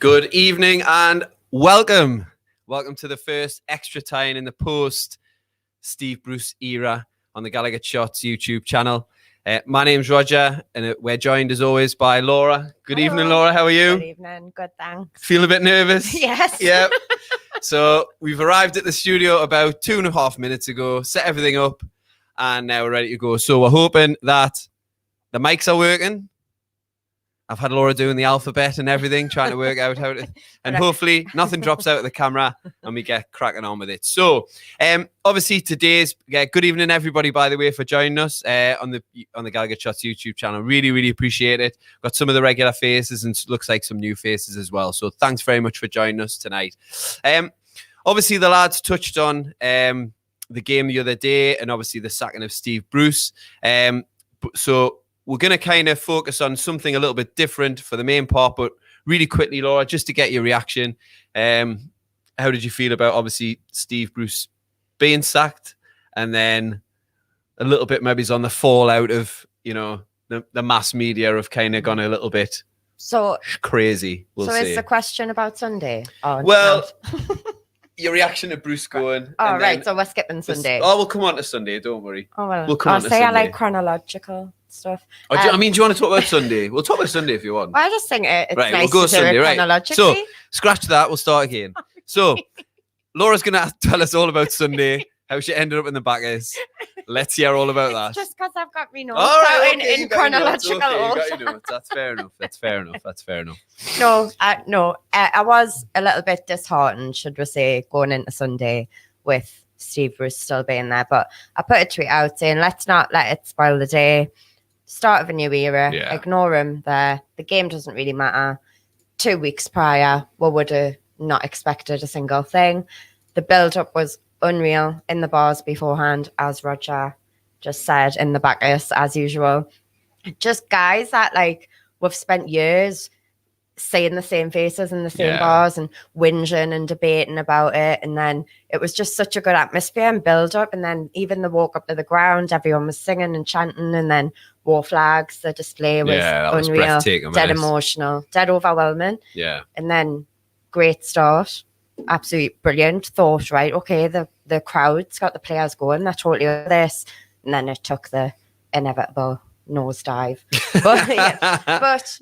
Good evening and welcome. Welcome to the first extra time in the post-Steve Bruce era on the GallowgateShots YouTube channel. My name's Roger and we're joined as always by Laura. Good Hello. evening, Laura. How are you? Good evening. Good, thanks. Feel a bit nervous? Yes. Yeah. So we've arrived at the studio about 2.5 minutes ago, set everything up, and now we're ready to go. So we're hoping that the mics are working. I've had Laura doing the alphabet and everything, trying to work out how to, and hopefully nothing drops out of the camera and we get cracking on with it. So, obviously today's good evening everybody. By the way, for joining us on the GallowgateShots YouTube channel, really appreciate it. Got some of the regular faces and looks like some new faces as well. So thanks very much for joining us tonight. Obviously the lads touched on the game the other day and obviously the sacking of Steve Bruce. So we're going to kind of focus on something a little bit different for the main part, but really quickly, Laura, just to get your reaction. How did you feel about, obviously, Steve Bruce being sacked? And then a little bit maybe on the fallout of, you know, the mass media have kind of gone a little bit crazy, we'll say. Is the question about Sunday? Well, your reaction to Bruce going. Oh, right. So we're skipping Sunday. We'll come on to Sunday. Don't worry. Oh, well. We'll come on to Sunday. I like chronological stuff. Do you want to talk about Sunday? We'll talk about Sunday if you want. Well, I just think it's right, nice we'll go to Sunday, do it right? chronologically. So, scratch that. We'll start again. So, Laura's going to tell us all about Sunday, how she ended up in the backers. Let's hear all about that. Just because I've got me notes in chronological order. That's fair enough. No, I was a little bit disheartened, should we say, going into Sunday with Steve Bruce still being there. But I put a tweet out saying, let's not let it spoil the day. Start of a new era. Yeah. Ignore him there. The game doesn't really matter. 2 weeks prior, we would have not expected a single thing. The build-up was unreal in the bars beforehand, as Roger just said, in the backers, as usual. Just guys that, like, we've spent years seeing the same faces in the same bars and whinging and debating about it. And then it was just such a good atmosphere and build up. And then even the walk up to the ground, everyone was singing and chanting. And then war flags, the display was unreal, dead emotional, dead overwhelming. Yeah. And then great start, absolutely brilliant. Thought, right, okay, the crowd's got the players going. They're totally over this. And then it took the inevitable nosedive. But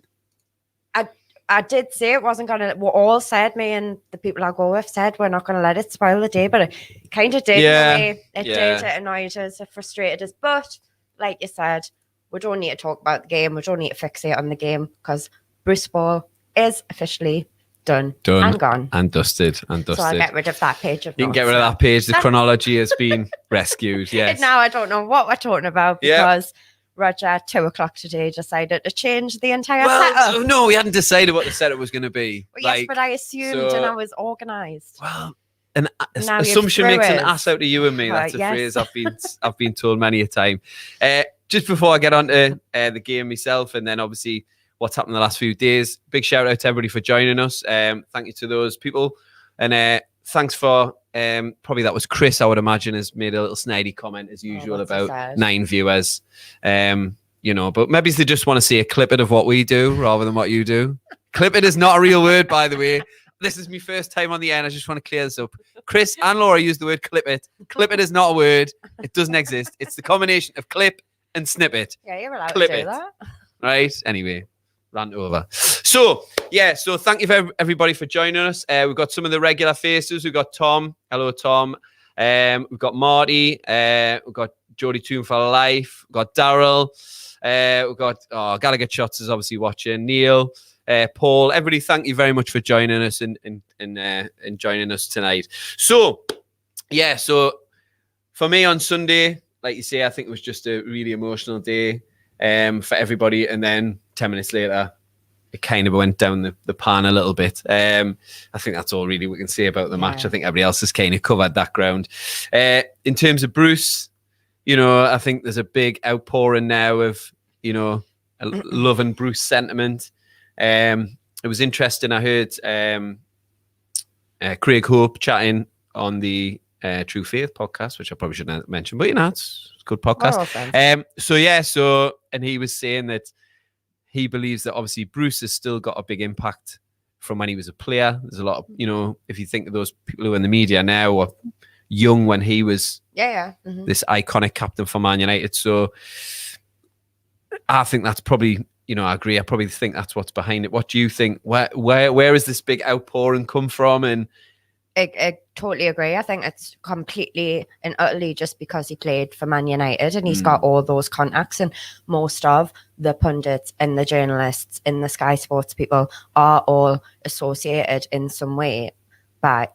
I did say it wasn't going to, we all said, me and the people I go with said, we're not going to let it spoil the day, but it kind of did. It did, it annoyed us, it frustrated us. But like you said, we don't need to talk about the game. We don't need to fixate on the game because Bruce Ball is officially done and gone. And dusted. So I'll get rid of that page of notes. You can get rid of that page. The chronology has been rescued, yes. Now I don't know what we're talking about because Roger at 2:00 today decided to change the entire setup. No, we hadn't decided what the setup was going to be. Well, yes, but I assumed and I was organised. Well, an assumption makes an ass out of you and me. That's a phrase I've been told many a time. Just before I get on to the game myself and then obviously what's happened the last few days, big shout out to everybody for joining us. Thank you to those people. And thanks for, probably that was Chris, I would imagine, has made a little snidey comment as usual about 9 viewers. You know, but maybe they just want to see a clip of what we do rather than what you do. Clip it is not a real word, by the way. This is my first time on the air and I just want to clear this up. Chris and Laura used the word clip it. Clip it is not a word. It doesn't exist. It's the combination of clip and snippet. Yeah, you're allowed to do that. Right? Anyway, rant over. So thank you for everybody for joining us. We've got some of the regular faces. We've got Tom. Hello, Tom. We've got Marty. We've got Jody Toon for life. We've got Daryl. We've got GallowgateShots is obviously watching. Neil, Paul. Everybody, thank you very much for joining us and joining us tonight. So for me on Sunday, like you say, I think it was just a really emotional day for everybody. And then 10 minutes later, it kind of went down the pan a little bit. I think that's all really we can say about the match. I think everybody else has kind of covered that ground. In terms of Bruce, you know, I think there's a big outpouring now of, you know, love and Bruce sentiment. It was interesting. I heard Craig Hope chatting on the True Faith podcast, which I probably shouldn't mention, but you know, it's a good podcast. And he was saying that he believes that obviously Bruce has still got a big impact from when he was a player. There's a lot of, if you think of those people who are in the media now or young when he was this iconic captain for Man United. So I think that's probably, I agree. I probably think that's what's behind it. What do you think? Where is this big outpouring come from? And I totally agree. I think it's completely and utterly just because he played for Man United and he's got all those contacts, and most of the pundits and the journalists and the Sky Sports people are all associated in some way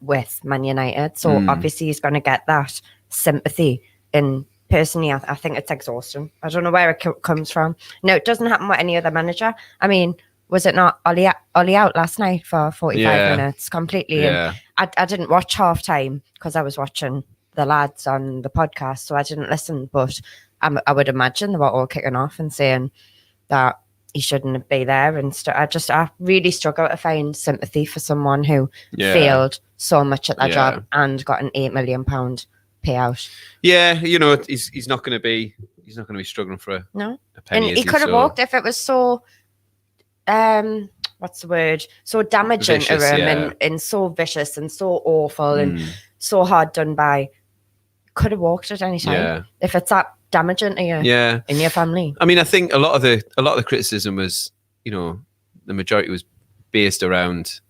with Man United. So obviously he's going to get that sympathy. And personally, I think it's exhausting. I don't know where it comes from. No, it doesn't happen with any other manager. I mean, was it not Ollie out last night for 45 minutes completely? Yeah. And I didn't watch half time because I was watching the lads on the podcast, so I didn't listen. But I would imagine they were all kicking off and saying that he shouldn't be there. And I really struggle to find sympathy for someone who failed so much at that job and got an £8 million payout. Yeah, he's not going to be struggling for a penny. And he could have walked if it was so. What's the word? So damaging to him and so vicious and so awful and so hard done by. Could have walked at any time if it's that damaging to you and your family. I mean, I think a lot of the criticism was, the majority was based around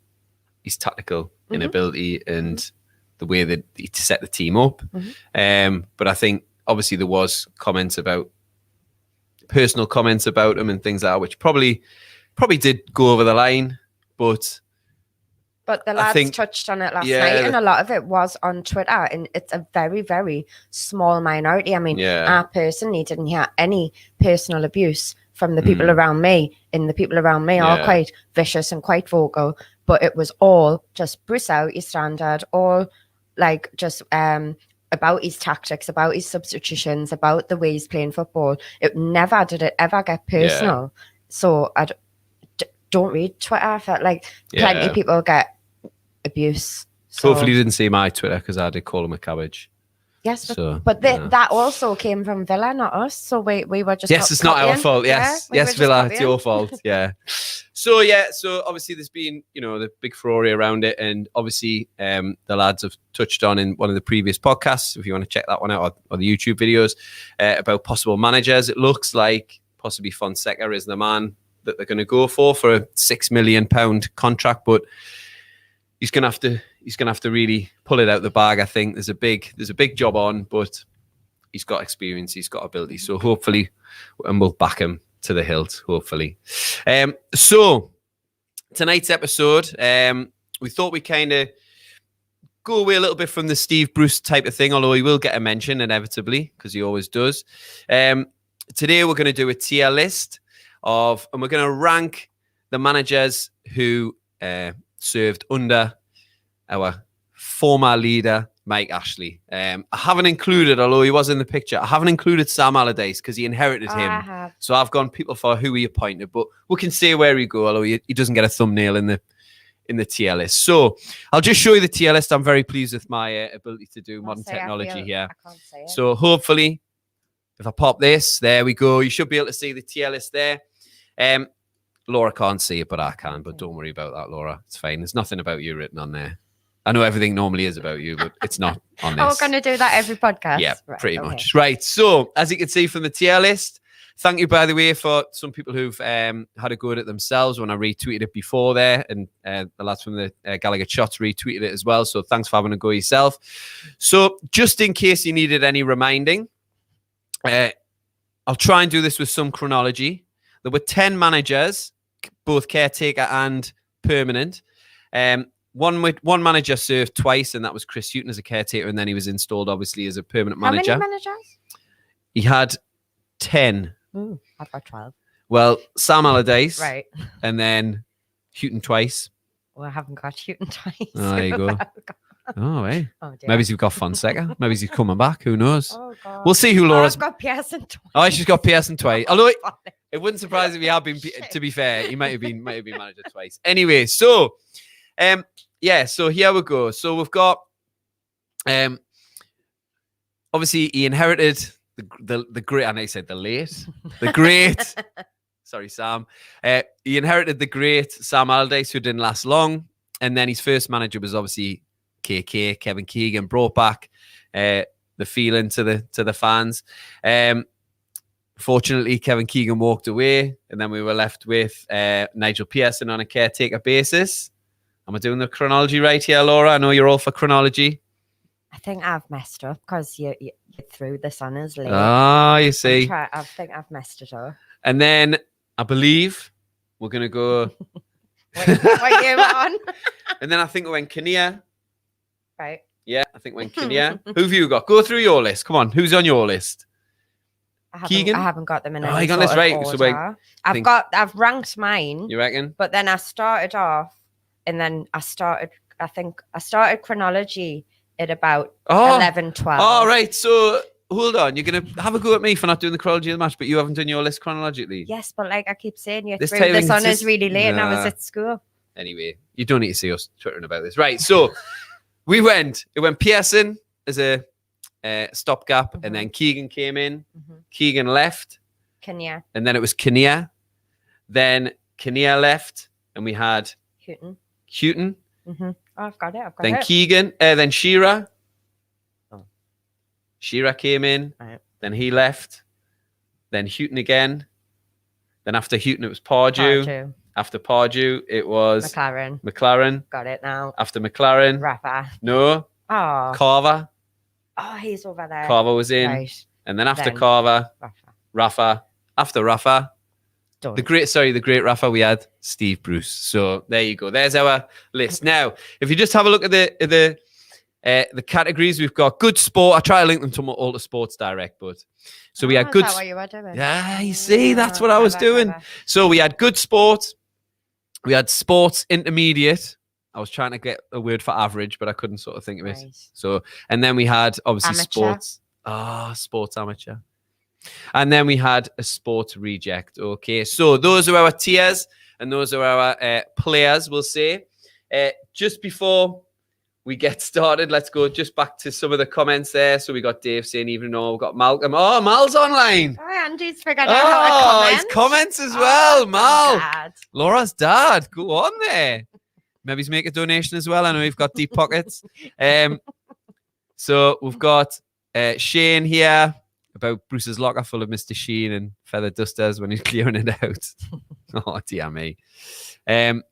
his tactical inability and the way that he set the team up. But I think obviously there was personal comments about him and things like that, which probably did go over the line, but the lads touched on it last night, and a lot of it was on Twitter, and it's a very, very small minority. I mean, I personally didn't hear any personal abuse from the people around me, and the people around me are quite vicious and quite vocal, but it was all just Bruce out his standard, all like just about his tactics, about his substitutions, about the way he's playing football. It never did it ever get personal. So I don't read Twitter. I felt like plenty of people get abuse. So. Hopefully you didn't see my Twitter because I did call him a cabbage. Yes, but that also came from Villa, not us. So we were just it's not our fault. Yes, Villa, it's your fault. Yeah. So obviously there's been the big furore around it, and obviously the lads have touched on in one of the previous podcasts. If you want to check that one out, or the YouTube videos about possible managers, it looks like possibly Fonseca is the man that they're going to go for a £6 million contract, but he's going to have to really pull it out the bag. I think there's a big job on, but he's got experience, he's got ability. So hopefully, and we'll back him to the hilt, hopefully. So tonight's episode, we thought we kind of go away a little bit from the Steve Bruce type of thing, although he will get a mention inevitably because he always does. Today we're going to do a tier list and we're going to rank the managers who served under our former leader, Mike Ashley. I haven't included, although he was in the picture, I haven't included Sam Allardyce because he inherited him. So I've gone people for who he appointed, but we can say where he go, although he doesn't get a thumbnail in the tier list. So I'll just show you the tier list. I'm very pleased with my ability to do modern technology here. I can't say it. So hopefully, if I pop this, there we go. You should be able to see the tier list there. Laura can't see it, but I can. But don't worry about that, Laura. It's fine. There's nothing about you written on there. I know everything normally is about you, but it's not on this. Oh, we're going to do that every podcast? Yeah, pretty much. Right. So, as you can see from the tier list, thank you, by the way, for some people who've had a go at it themselves when I retweeted it before there. And the lads from the GallowgateShots retweeted it as well. So, thanks for having a go yourself. So, just in case you needed any reminding, I'll try and do this with some chronology. There were 10 managers, both caretaker and permanent. One manager served twice, and that was Chris Hughton as a caretaker, and then he was installed, obviously, as a permanent manager. How many managers? He had 10. Ooh, I've got 12. Well, Sam Allardyce. Right. And then Hughton twice. Well, I haven't got Hughton twice. Oh, there you go. Oh, hey. Oh, dear. Maybe he's got Fonseca. Maybe he's coming back. Who knows? Oh, God. We'll see who Laura's... I've got Pearson twice. Oh, she's got Pearson twice. Although it wouldn't surprise if he had been, to be fair, he might have been manager twice. Anyway, so... so here we go. So we've got, obviously he inherited the great, and I said the great Sorry, Sam. He inherited the great Sam Allardyce, who didn't last long. And then his first manager was obviously KK, Kevin Keegan, brought back the feeling to the fans. Fortunately, Kevin Keegan walked away, and then we were left with Nigel Pearson on a caretaker basis. Am I doing the chronology right here, Laura? I know you're all for chronology. I think I've messed up because you threw this on us late. Ah, you see. I think I've messed it up. And then I believe we're going to go... what year we're on? And then I think we went Kinnear. Right. Yeah, I think we went Kinnear. Who have you got? Go through your list. Come on. Who's on your list? Keegan? I haven't got them in Oh, any you got sort this of right. order. So I've ranked mine. You reckon? But then I started off, and then I started chronology at about 11, 12. All right. So hold on. You're going to have a go at me for not doing the chronology of the match, but you haven't done your list chronologically. Yes, but like I keep saying, you This threw time this on it's us just- really late and I was Nah. at school. Anyway, you don't need to see us twittering about this. Right. So it went Pearson as a stopgap, and then Keegan came in. Keegan left. Kinnear. And then it was Kinnear. Then Kinnear left, and we had Houghton. Oh, I've got it. Then Keegan. Then Shearer. Shearer came in. Right. Then he left. Then Houghton again. Then after Houghton, it was Pardew. After Pardew, it was McLaren. Got it now. After McLaren. Rafa. No. Oh. Carver. Oh, he's over there. Carver was in. Right. And then after Then Carver, Rafa. After Rafa, Done. the great Rafa, we had Steve Bruce. So there you go. There's our list. Now, if you just have a look at the categories, we've got good sport. I try to link them to all the Sports Direct, but so we had good. Is that what you were doing? Yeah, you see, that's what I was doing. So we had good sport. We had sports intermediate. I was trying to get a word for average, but I couldn't sort of think of it. Right. So, and then we had obviously Amateur. sports. Sports amateur. And then we had a sports reject. Okay, so those are our tiers and those are our players, we'll say. Just before we get started, let's go just back to some of the comments there. So we got Dave saying, even though we've got Malcolm. Oh, Mal's online. Oh, Andy's figured out how to comment. His comments as well, Oh, Mal. Dad. Laura's dad. Go on there. Maybe he's make a donation as well. I know we've got deep pockets. So we've got Shane here about Bruce's locker full of Mr. Sheen and feather dusters when he's clearing it out. Oh, dear me. A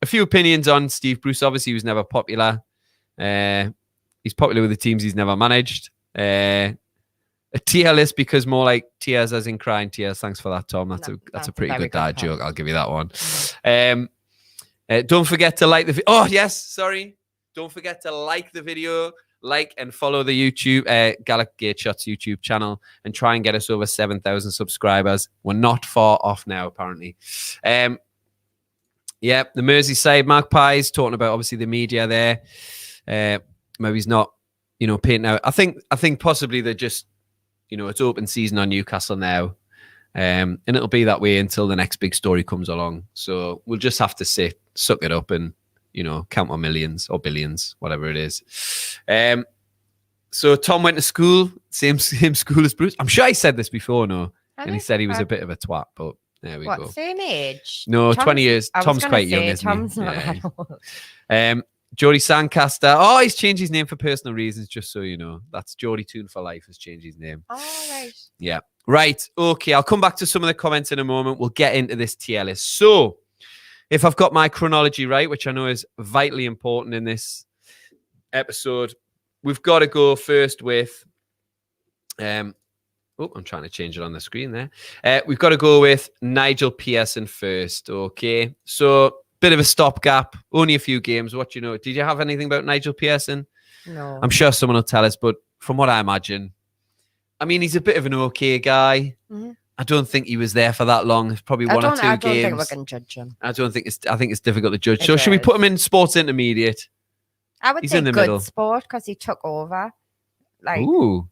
few opinions on Steve Bruce. Obviously, he was never popular. He's popular with the teams he's never managed. A tier list because more like tears as in crying tears. Thanks for that, Tom. That's a pretty good dad joke. I'll give you that one. Don't forget to like the Don't forget to like the video, like and follow the YouTube GallowgateShots YouTube channel, and try and get us over 7,000 subscribers. We're not far off now, apparently. The Merseyside Magpies, talking about obviously the media there. Maybe he's not, painting out. I think possibly they're just, it's open season on Newcastle now. And it'll be that way until the next big story comes along. So we'll just have to suck it up and, count our millions or billions, whatever it is. So Tom went to school, same school as Bruce. I'm sure I said this before, no? And he said he was a bit of a twat, but there we go. Same age? No, 20 years. Tom's quite young, isn't Tom's he? not that old. Geordie Sandcaster. Oh, he's changed his name for personal reasons, just so you know. That's Geordie Toon for Life has changed his name. Oh, right. Yeah. Right. Okay. I'll come back to some of the comments in a moment. We'll get into this tier list. So, if I've got my chronology right, which I know is vitally important in this episode, we've got to go first with... I'm trying to change it on the screen there. We've got to go with Nigel Pearson first. Okay. So, bit of a stopgap. Only a few games. What did you have anything about Nigel Pearson? No. I'm sure someone will tell us, but from what I imagine, he's a bit of an okay guy. Mm-hmm. I don't think he was there for that long. It's probably one or two games. I don't think we can judge him. I think it's difficult to judge. So should we put him in sports intermediate? I would say good sport because he took over. Ooh.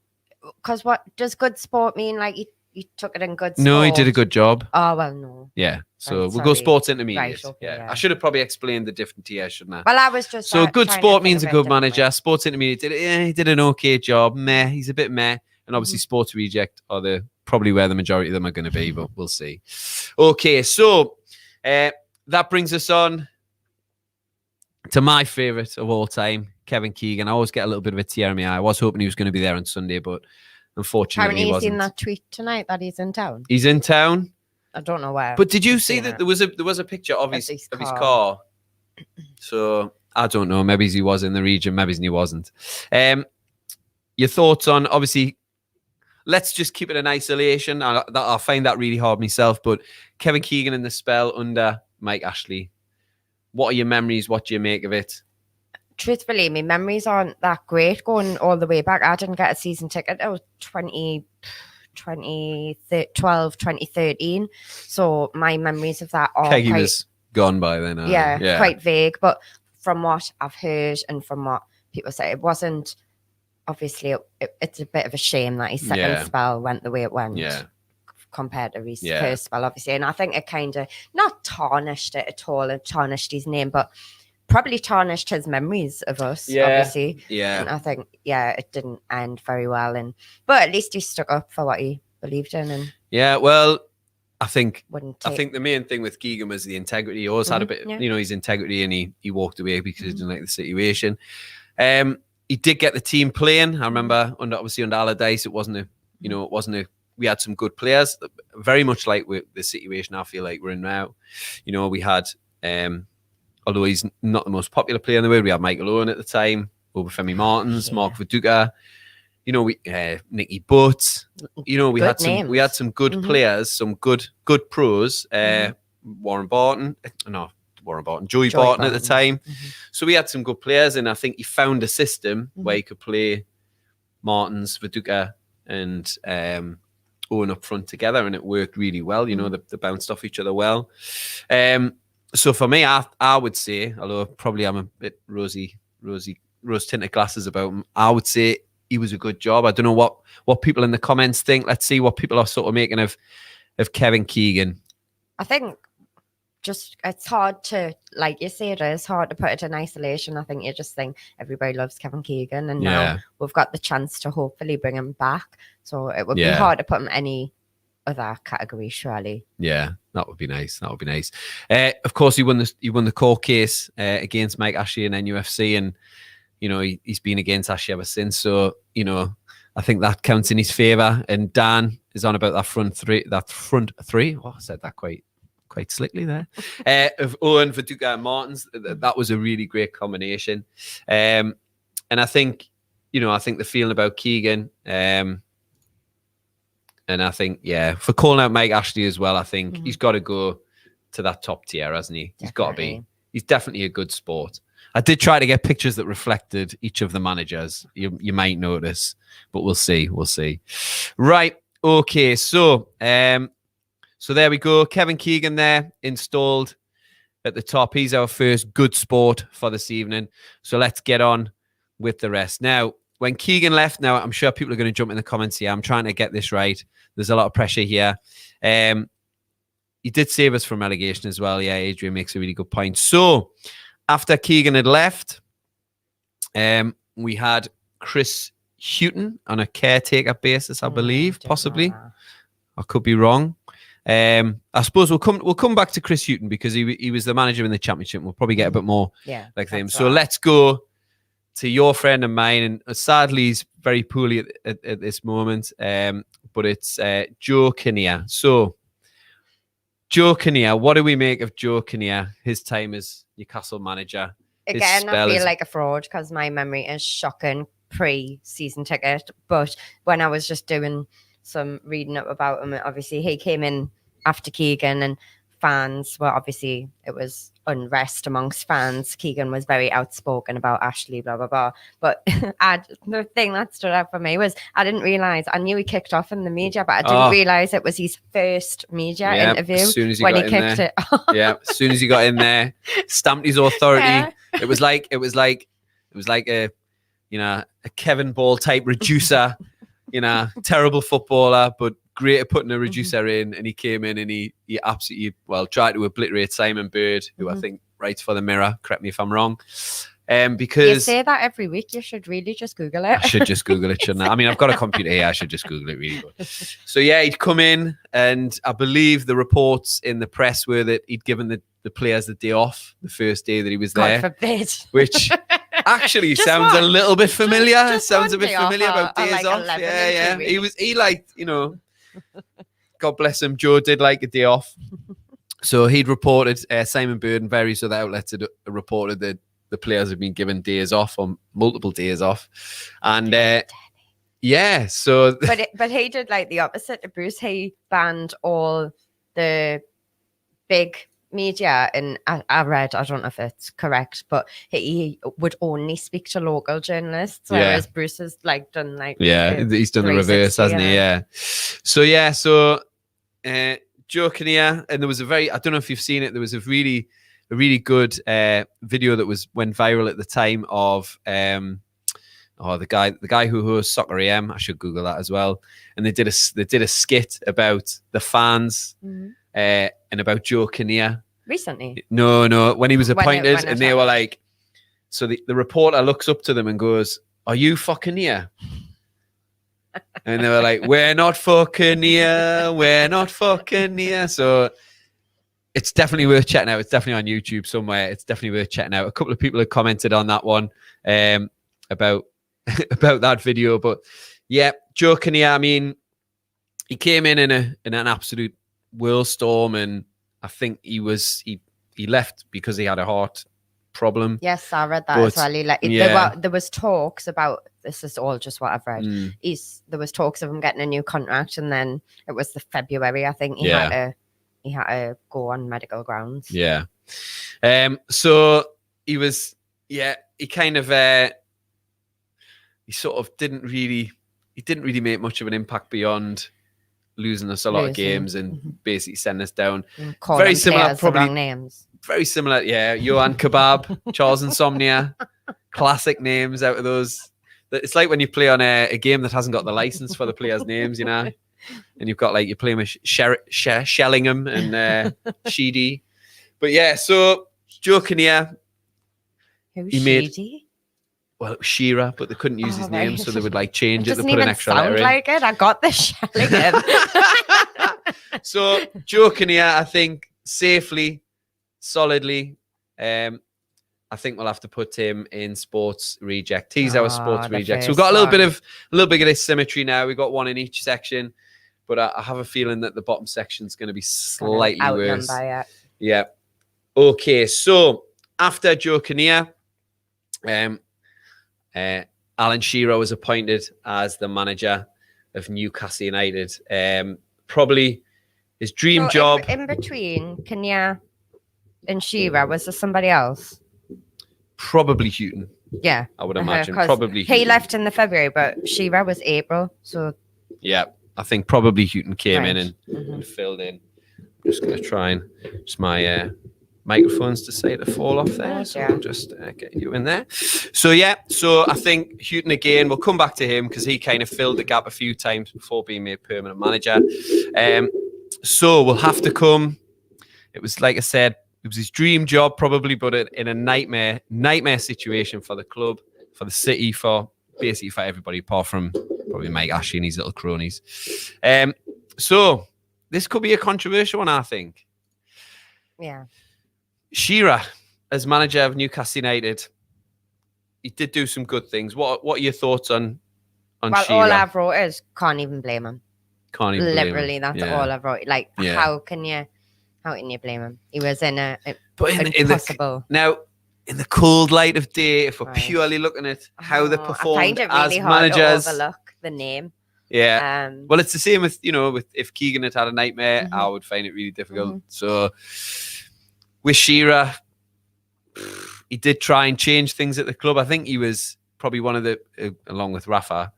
Because what does good sport mean? Like he took it in good sport? No, he did a good job. Oh, well, no. Yeah. So we'll go sports intermediate. Right, okay, yeah. I should have probably explained the different tiers, shouldn't I? Well, I was just... So good sport means a good manager. Sports intermediate, he did an okay job. Meh. He's a bit meh. And obviously sports reject are the probably where the majority of them are going to be, but we'll see. Okay, so that brings us on to my favourite of all time, Kevin Keegan. I always get a little bit of a tear in my eye. I was hoping he was going to be there on Sunday, but unfortunately Apparently he he's wasn't. seen that tweet tonight that he's in town. He's in town? I don't know where. But did you see that there was a picture of his car? So I don't know. Maybe he was in the region. Maybe he wasn't. Your thoughts on, obviously, let's just keep it in isolation. I find that really hard myself. But Kevin Keegan in the spell under Mike Ashley. What are your memories? What do you make of it? Truthfully, my memories aren't that great going all the way back. I didn't get a season ticket. It was 2012, 2013. So my memories of that are Keggy was gone by then. Yeah, quite vague. But from what I've heard and from what people say, it wasn't, obviously, it's a bit of a shame that his second spell went the way it went. Yeah. Compared to his first spell, obviously. And I think it kind of not tarnished it at all. It tarnished his name, but probably tarnished his memories of us, obviously. Yeah. And I think, it didn't end very well. But at least he stuck up for what he believed in. And well, I think the main thing with Keegan was the integrity. He always had a bit, his integrity, and he walked away because he didn't like the situation. He did get the team playing. I remember under Allardyce, it wasn't a we had some good players, very much like with the situation I feel like we're in now. We had, although he's not the most popular player in the world, we had Michael Owen at the time, Obafemi Martins, Mark Viduka, Nicky Butt. We had some good players, some good pros. Joey Barton at the time. So we had some good players, and I think he found a system where he could play Martins, Viduka, and Owen up front together, and it worked really well. They bounced off each other well. So for me, I would say, although probably I'm a bit rose-tinted glasses about him, I would say he was a good job. I don't know what people in the comments think. Let's see what people are sort of making of Kevin Keegan. I think just it's hard to, like you say, it is hard to put it in isolation. I think you just think everybody loves Kevin Keegan, and now we've got the chance to hopefully bring him back. So it would be hard to put him in any other category, surely. Yeah, that would be nice. Of course, he won the court case against Mike Ashley in NUFC, and he's been against Ashley ever since. So I think that counts in his favour. And Dan is on about that front three. Oh, I said that quite slickly there. Of Owen, Viduka, and Martins. That was a really great combination. And I think the feeling about Keegan. And I think, for calling out Mike Ashley as well, I think he's got to go to that top tier, hasn't he? He's got to be. He's definitely a good sport. I did try to get pictures that reflected each of the managers. You might notice, but we'll see. Right. Okay. So there we go. Kevin Keegan there installed at the top. He's our first good sport for this evening. So let's get on with the rest. Now, when Keegan left, now I'm sure people are going to jump in the comments here. I'm trying to get this right. There's a lot of pressure here. He did save us from relegation as well. Yeah, Adrian makes a really good point. So after Keegan had left, we had Chris Houghton on a caretaker basis, I believe, possibly. I could be wrong. I suppose we'll come back to Chris Houghton because he was the manager in the Championship. We'll probably get a bit more like him. So let's go to your friend and mine, and sadly he's very poorly at this moment, but it's Joe Kinnear. So Joe Kinnear, what do we make of Joe Kinnear, his time as Newcastle manager? Again, I feel like a fraud because my memory is shocking pre-season ticket, but when I was just doing some reading up about him, obviously he came in after Keegan, and fans were obviously, it was unrest amongst fans. Keegan was very outspoken about Ashley, blah blah blah. But the thing that stood out for me was I didn't realize. I knew he kicked off in the media, but I didn't realize it was his first media interview as soon as he when got he kicked there. it. As soon as he got in there, stamped his authority. Yeah. It was like a Kevin Ball type reducer, terrible footballer, but great at putting a reducer in. And he came in and he absolutely tried to obliterate Simon Bird, who I think writes for the Mirror. Correct me if I'm wrong. You because say that every week. You should really just Google it. I should just Google it, shouldn't I? I mean, I've got a computer here. I should just Google it really good. So, yeah, he'd come in, and I believe the reports in the press were that he'd given the players the day off the first day that he was there. God forbid. Which actually Just sounds one. a little bit familiar. Just Sounds a one bit day off familiar or- about or days like off. 11 Yeah. in 2 weeks. He liked, God bless him. Joe did like a day off. So he'd reported, Simon Bird and various other outlets had reported that the players had been given days off, or multiple days off. And yeah, so But he did like the opposite to Bruce. He banned all the big media, and I read, I don't know if it's correct, but he would only speak to local journalists, whereas Bruce has like done like he's done the reverse, hasn't he? Yeah. So Joe Kinnear, and there was I don't know if you've seen it, there was a really good video that went viral at the time of the guy who hosts Soccer AM. I should Google that as well. And they did a skit about the fans and about Joe Kinnear. Recently? No, when he was appointed, when and they were like, so the reporter looks up to them and goes, "Are you fucking here?" And they were like, "We're not fucking here. We're not fucking here." So it's definitely worth checking out. It's definitely on YouTube somewhere. It's definitely worth checking out. A couple of people have commented on that one about that video. But yeah, Joe Kinnear, I mean, he came in an absolute whirlstorm, and I think he left because he had a heart problem. Yes, I read that as well. There was talks about, this is all just what I've read. There was talks of him getting a new contract, and then it was the February, I think he had to go on medical grounds. Yeah. So he was, he kind of he sort of didn't really make much of an impact beyond losing us a lot of games and basically sending us down. Very similar, probably wrong names. Very similar, Johan Kebab, Charles Insomnia, classic names out of those. It's like when you play on a game that hasn't got the license for the players' names, and you've got like, you're playing with Shellingham and Sheedy. But yeah, so Joe Kinnear. Who's Sheedy? Well, it was Shearer, but they couldn't use his name, so they would like change it. They put an extra letter in. Like it. I got the Shellingham. So Joe Kinnear, I think, safely, solidly, I think we'll have to put him in sports reject. He's our sports reject. So we've got a little bit of this symmetry now. We've got one in each section, but I have a feeling that the bottom section is going to be slightly worse. Yeah. Okay. So after Joe Kinnear, Alan Shearer was appointed as the manager of Newcastle United. Probably his dream job. In between Kinnear and Shearer, was there somebody else? Probably Houghton. Yeah, I would imagine. Probably he left in the February, but Shearer was April. So yeah, I think probably Houghton came in and filled in. I'm just going to try and my microphones to say to fall off there. So I'll just get you in there. So I think Houghton again, we'll come back to him because he kind of filled the gap a few times before being made permanent manager. So we'll have to come. It was, like I said, it was his dream job probably, but in a nightmare situation for the club, for the city, for basically for everybody apart from probably Mike Ashley and his little cronies. So this could be a controversial one, I think. Yeah. Shearer, as manager of Newcastle United, he did do some good things. What are your thoughts on Shearer? All I've wrote is can't even blame him. Can't even literally blame him. That's all I've wrote. Like, how can you blame him? He was in impossible. Now, in the cold light of day, if we're purely looking at how they performed I find it really as hard managers, to overlook the name. Yeah. Well, it's the same with if Keegan had a nightmare, I would find it really difficult. So with Shearer, he did try and change things at the club. I think he was probably one of the, along with Rafa,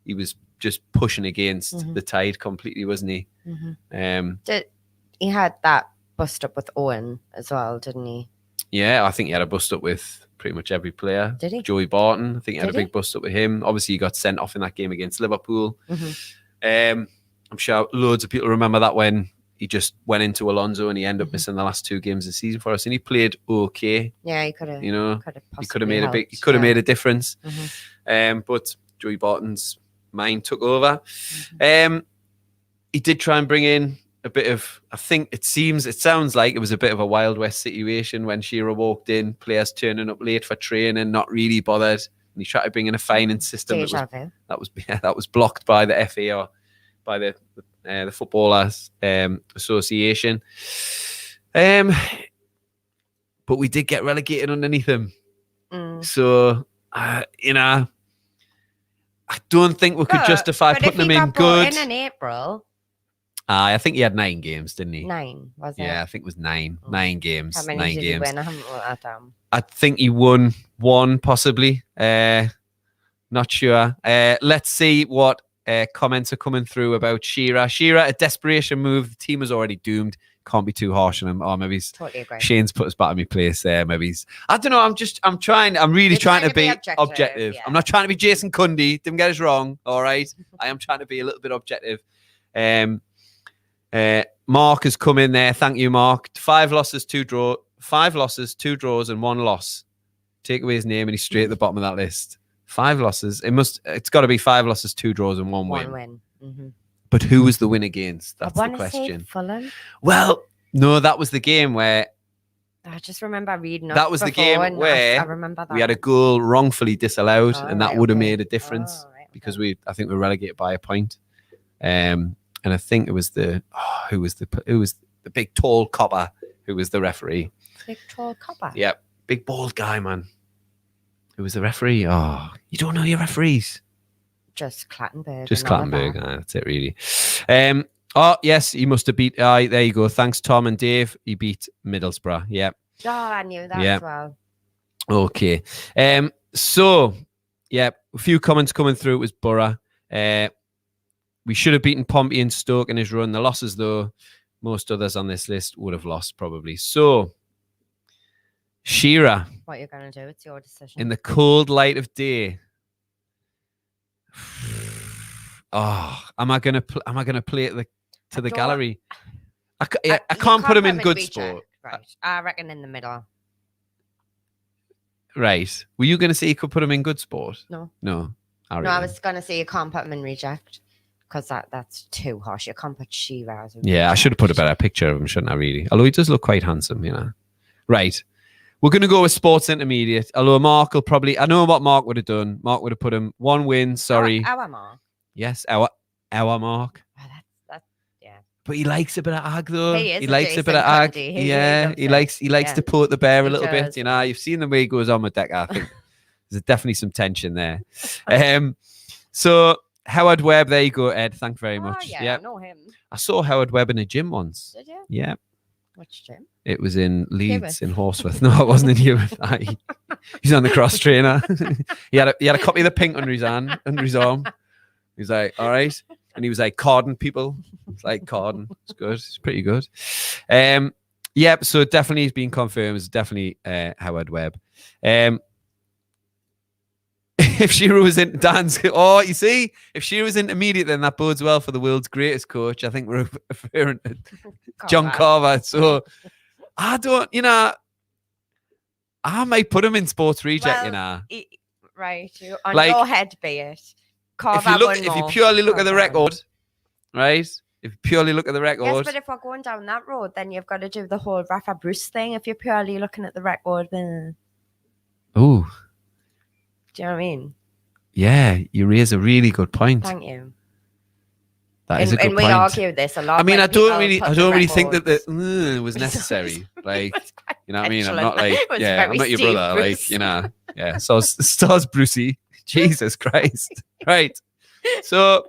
he was just pushing against the tide completely, wasn't he? He had that bust up with Owen as well, didn't he? Yeah, I think he had a bust up with pretty much every player. Did he? Joey Barton, I think he had a big bust up with him. Obviously, he got sent off in that game against Liverpool. I'm sure loads of people remember that when he just went into Alonso and he ended up missing the last 2 games of the season for us. And he played okay. Yeah, he could have. You know, he could have made made a difference. But Joey Barton's mind took over. He did try and bring in a bit of, I think it sounds like it was a bit of a Wild West situation when Shearer walked in, players turning up late for training, not really bothered. And he tried to bring in a fining system that was blocked by the FA or by the Footballers Association. But we did get relegated underneath him. So, you know, I don't think we could justify putting him in good. In April. I think he had 9 games, didn't he? 9, was it? Yeah, I think it was 9. 9 games. How many 9 did games. he win? I haven't wrote that down. I think he won 1, possibly. Not sure. Let's see what comments are coming through about Shearer. Shearer, a desperation move. The team is already doomed. Can't be too harsh on him. Or maybe totally agree. Shane's put us back in my place there. Maybe I don't know. I'm really trying to be objective. Yeah. I'm not trying to be Jason Cundy. Didn't get us wrong. All right. I am trying to be a little bit objective. Mark has come in there. Thank you, Mark. 5 losses, 2 draws, and 1 loss. Take away his name and he's straight at the bottom of that list. 5 losses. It's got to be 5 losses, 2 draws, and 1 win. 1 win. Mm-hmm. But who was the win against? That's I the question. Say Fulham. Well, no, that was the game where. I just remember reading. That was the game where I remember that we had a goal wrongfully disallowed, and that would have made a difference because I think we were relegated by a point. And I think it was who was the big tall copper who was the referee. Big tall copper. Yeah, big bald guy, man. Who was the referee? Oh, you don't know your referees. Just Clattenburg. Just Clattenburg. That's it, really. Oh, yes, he must have beat. There you go. Thanks, Tom and Dave. He beat Middlesbrough. Yeah. Oh, I knew that as well. Okay. So, yeah, a few comments coming through. It was Borough. We should have beaten Pompey and Stoke in his run. The losses, though, most others on this list would have lost probably. So, Shearer. What you're going to do? It's your decision. In the cold light of day. Oh, am I gonna play it to the gallery? I can't put him in good sport. Right, I reckon in the middle. Right. Were you going to say you could put him in good sport? No. I was going to say you can't put him in reject because that's too harsh. You can't put Shearer as a reject. I should have put a better picture of him, shouldn't I? Really, although he does look quite handsome, you know. Right. We're going to go with sports intermediate. Although Mark will probably, I know what Mark would have done. Mark would have put him 1 win. Sorry. Our Mark. Yes, our Mark. Oh, that's yeah. But he likes a bit of ag, though. He likes a bit of ag. He likes to poke the bear a little bit. You know, you've seen the way he goes on with Decker. I think there's definitely some tension there. So Howard Webb, there you go, Ed. Thank you very much. Yeah, I know him. I saw Howard Webb in a gym once. Did you? Yeah. Which gym? It was in Leeds, in Horsforth. No, it wasn't in Hewitt. He's on the cross trainer. he had a copy of the Pink under his arm. He's like, all right. And he was like, carding people. It's like carding. It's good. It's pretty good. Yep. So definitely he's been confirmed. It's definitely Howard Webb. If Shearer was in Dan's, you see, if Shearer was intermediate, then that bodes well for the world's greatest coach. I think we're referring to John Carver. So I don't, I might put him in sports reject, Right. On your head, be it. Carver if you purely look at the record, right? If you purely look at the record. Yes, but if we're going down that road, then you've got to do the whole Rafa Bruce thing. If you're purely looking at the record, then. Ooh. Do you know what I mean? Yeah, you raise a really good point. Thank you. That is a good point. And we argue this a lot. I mean, I don't really think that it was necessary. Like, you know what I mean? I'm not like, I'm not your brother. Bruce. Like, yeah. So stars Brucey. Jesus Christ. Right. So,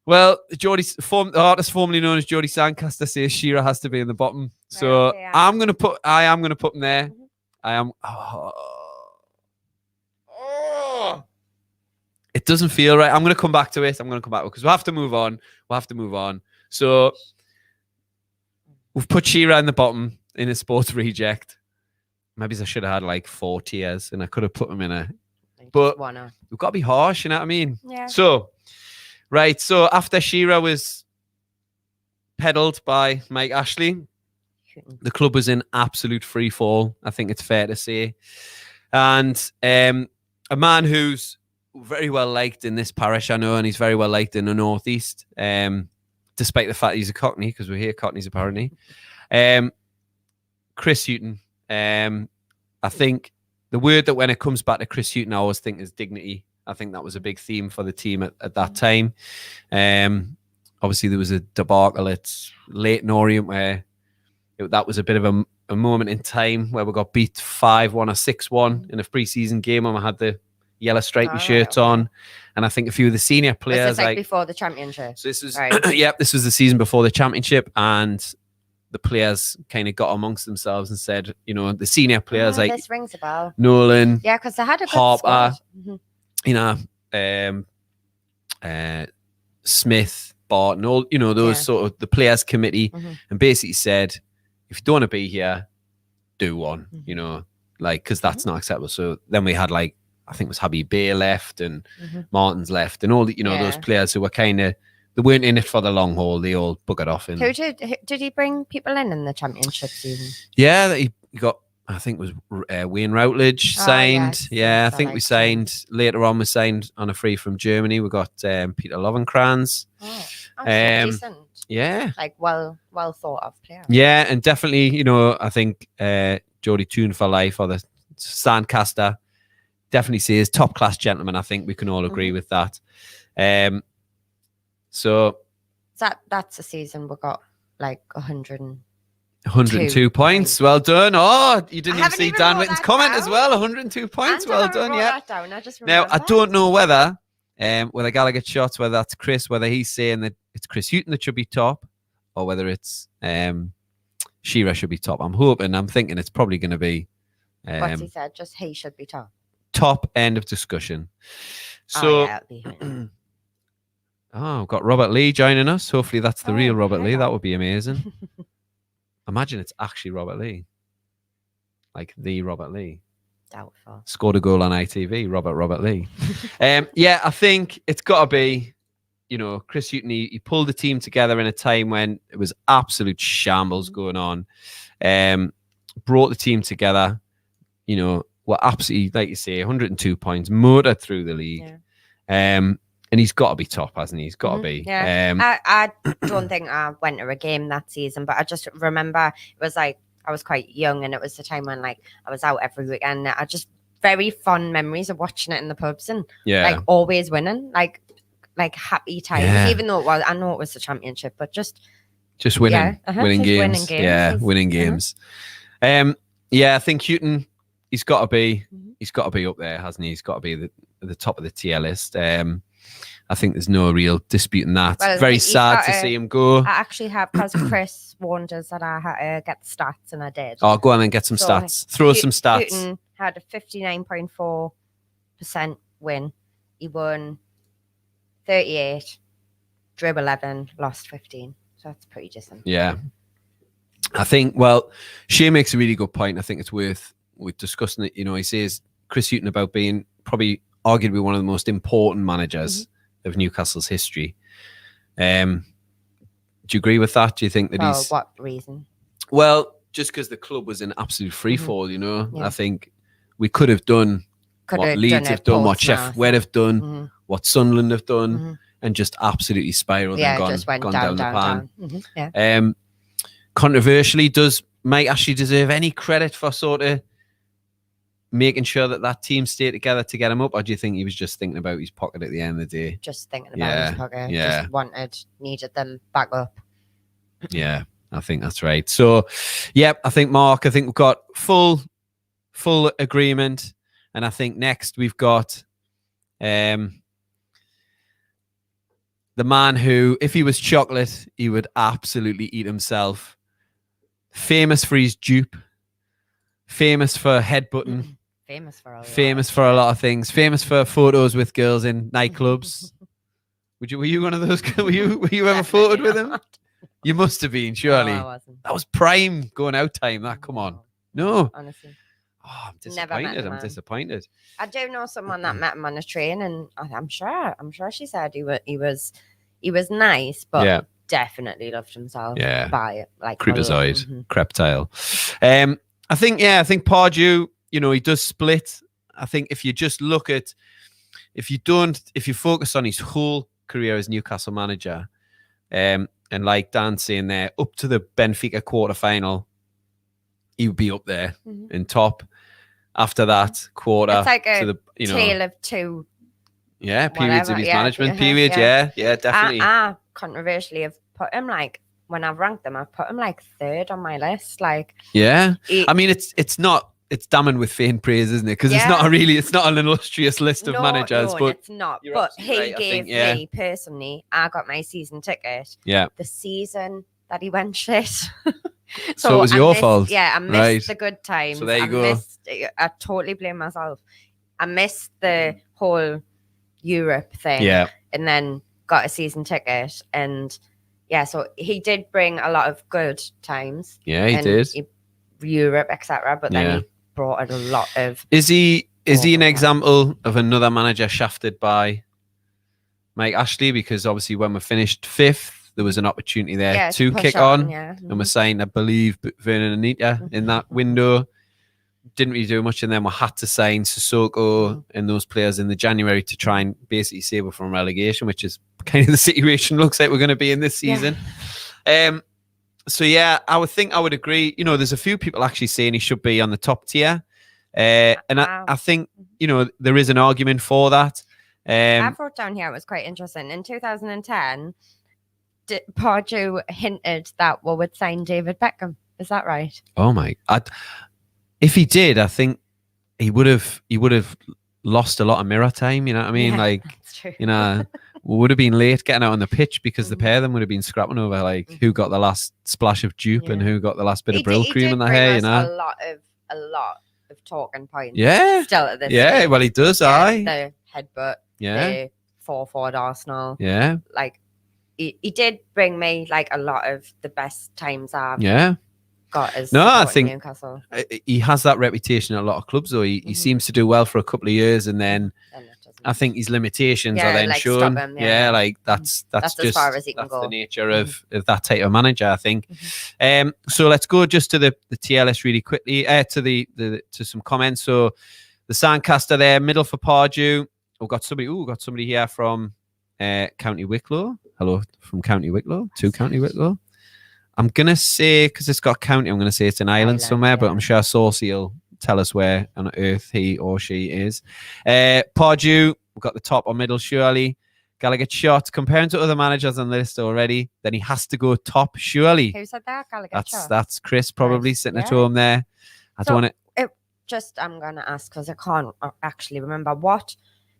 well, the artist formerly known as Jody Sancaster says Shearer has to be in the bottom. So I am going to put him there. Mm-hmm. I am. It doesn't feel right. I'm going to come back to it. Because we'll have to move on. So we've put Shearer in the bottom in a sports reject. Maybe I should have had like 4 tiers and I could have put him in a. But we've got to be harsh, you know what I mean? Yeah. So, right. So after Shearer was peddled by Mike Ashley. The club was in absolute free fall, I think it's fair to say. And a man who's very well liked in this parish, I know, and he's very well liked in the Northeast, despite the fact he's a Cockney, because we're here Cockneys apparently. Chris Hughton. I think the word that when it comes back to Chris Hughton, I always think is dignity. I think that was a big theme for the team at that time. Obviously, there was a debacle at Leyton Orient where that was a bit of a moment in time where we got beat 5-1 or 6-1 in a pre-season game when we had the yellow stripy shirts on. And I think a few of the senior players... Was this like before the championship? So this was, right. Yeah, this was the season before the championship, and the players kind of got amongst themselves and said, you know, the senior players like... This rings a bell. Nolan. Yeah, because they had a good Harper, squad. You know, Smith, Barton, all, you know, those sort of the players committee, and basically said, if you don't want to be here, do one, you know, like, because that's not acceptable. So then we had like, I think it was Habib Bay left and Martin's left and all the, you know, those players who were kind of, they weren't in it for the long haul. They all buggered off. And who did he bring people in the championship season? Yeah, he got, I think it was Wayne Routledge signed. I think we signed later on. We signed on a free from Germany. We got Peter Lovenkranz. Decent. Yeah, like well thought of player. Yeah, and definitely, you know, I think Jody Toon for life, or the Sandcaster, definitely says top class gentleman. I think we can all agree with that. So that's a season we got like 102 points. Well done. Oh, you didn't even see Dan Whitten's comment as well. 102 points. Well done. Yeah. Now I don't know whether Gallowgate Shots, whether that's Chris, whether he's saying that it's Chris Hughton that should be top, or whether it's Shearer should be top. I'm thinking it's probably going to be what's he said, just he should be top. Top, end of discussion. So we've got Robert Lee joining us. Hopefully that's the real Robert Lee. That would be amazing. Imagine it's actually Robert Lee. Like the Robert Lee. Doubtful. Scored a goal on ITV, Robert Lee. I think it's got to be, you know, Chris Hughton. He pulled the team together in a time when it was absolute shambles going on. Brought the team together, you know, were absolutely, like you say, 102 points, motored through the league. And he's got to be top, hasn't he? He's got to be. Yeah. I don't think I went to a game that season, but I just remember it was like, I was quite young, and it was the time when like I was out every weekend. I just very fond memories of watching it in the pubs and like always winning, like happy times. Even though I know it was the championship, but just winning, winning games. Winning games. I think Hughton, he's got to be up there, hasn't he? He's got to be at the top of the tier list. I think there's no real disputing that. Well, very sad to see him go. I actually have, because Chris warned us that I had to get the stats, and I did. Oh, go on and get some stats. Throw some stats. Hughton had a 59.4% win. He won 38, drew 11, lost 15. So that's pretty decent. Yeah. I think, well, Shay makes a really good point. I think it's worth discussing it. You know, he says Chris Hughton about being probably arguably one of the most important managers of Newcastle's history. Do you agree with that? Do you think that he's... For what reason? Well, just because the club was in absolute free fall, you know. I think we could have done what Leeds have done, what Sheffield Wednesday have done, what Sunderland have done, and just absolutely spiraled and gone down the pan. Controversially, does Mike actually deserve any credit for sort of making sure that team stayed together to get him up, or do you think he was just thinking about his pocket at the end of the day? Just thinking about his pocket. Just needed them back up. Yeah, I think that's right. So, I think Mark, we've got full agreement, and I think next we've got the man who, if he was chocolate, he would absolutely eat himself. Famous for his dupe, famous for headbutting. Famous for a lot of things. Famous for photos with girls in nightclubs. Were you one of those? Were you ever photoed with him? You must have been, surely. No, I wasn't. That was prime going out time. Come on. No. Honestly. Oh, I'm disappointed. I'm disappointed. I do know someone that met him on a train, and I'm sure she said he was nice, but definitely loved himself. Yeah. By it, like Creepazoid, Mhm. Creptile. I think Pardew, he does split. I think if you just look at, if you focus on his whole career as Newcastle manager, and like Dan saying there, up to the Benfica quarterfinal, he would be up there in top. After that quarter, It's like a to the tale of two. periods of his yeah, management uh-huh, period. Yeah, definitely. I controversially have put him like, when I've ranked them, I've put him like third on my list. Like, I mean, it's damning with faint praise, isn't it? Because it's not an illustrious list of managers. No, but it's not. you're But he absolutely right, gave me personally, I got my season ticket. Yeah. The season that he went shit. So it was your fault. Yeah, I missed the good times. So there you go. I totally blame myself. I missed the whole Europe thing. Yeah. And then got a season ticket. And yeah, so he did bring a lot of good times. Yeah, he did. Europe, etc. But then he brought a lot of. Is he an example of another manager shafted by Mike Ashley? Because obviously when we finished 5th, there was an opportunity there to kick on. And we're saying, I believe, Vernon and Anita in that window. Didn't really do much, and then we had to sign Sissoko and those players in the January to try and basically save it from relegation, which is kind of the situation looks like we're going to be in this season. So yeah, I would agree. There's a few people actually saying he should be on the top tier, and I think there is an argument for that. I wrote down here, it was quite interesting. In 2010, Pardew hinted that we would sign David Beckham. Is that right? Oh my! If he did, I think he would have lost a lot of mirror time. You know what I mean? Yeah, that's true. We would have been late getting out on the pitch because the pair of them would have been scrapping over who got the last splash of dupe and who got the last bit of brill cream in their hair. A lot of talking points. Yeah. Still at this. Yeah. Well, he does. The headbutt. Yeah. The 4-4 Arsenal. Yeah. Like he did bring me like a lot of the best times I've got as I think Newcastle. He has that reputation at a lot of clubs though. He seems to do well for a couple of years and then I think his limitations are then shown. Him, that's just as far as he can go. The nature of that type of manager, I think. So let's go just to the tier list really quickly. To some comments. So the Sandcaster there, middle for Pardew. We've got somebody here from County Wicklow. Hello from County Wicklow to County Wicklow. I'm gonna say, because it's got county, I'm gonna say it's an island somewhere, but I'm sure Saucy will tell us where on earth he or she is. Pardew, we've got the top or middle, surely. GallowgateShots, comparing to other managers on the list already, then he has to go top, surely. Who said that? GallowgateShots. That's Chris probably sitting at home there. I don't want to. I'm gonna ask because I can't actually remember what.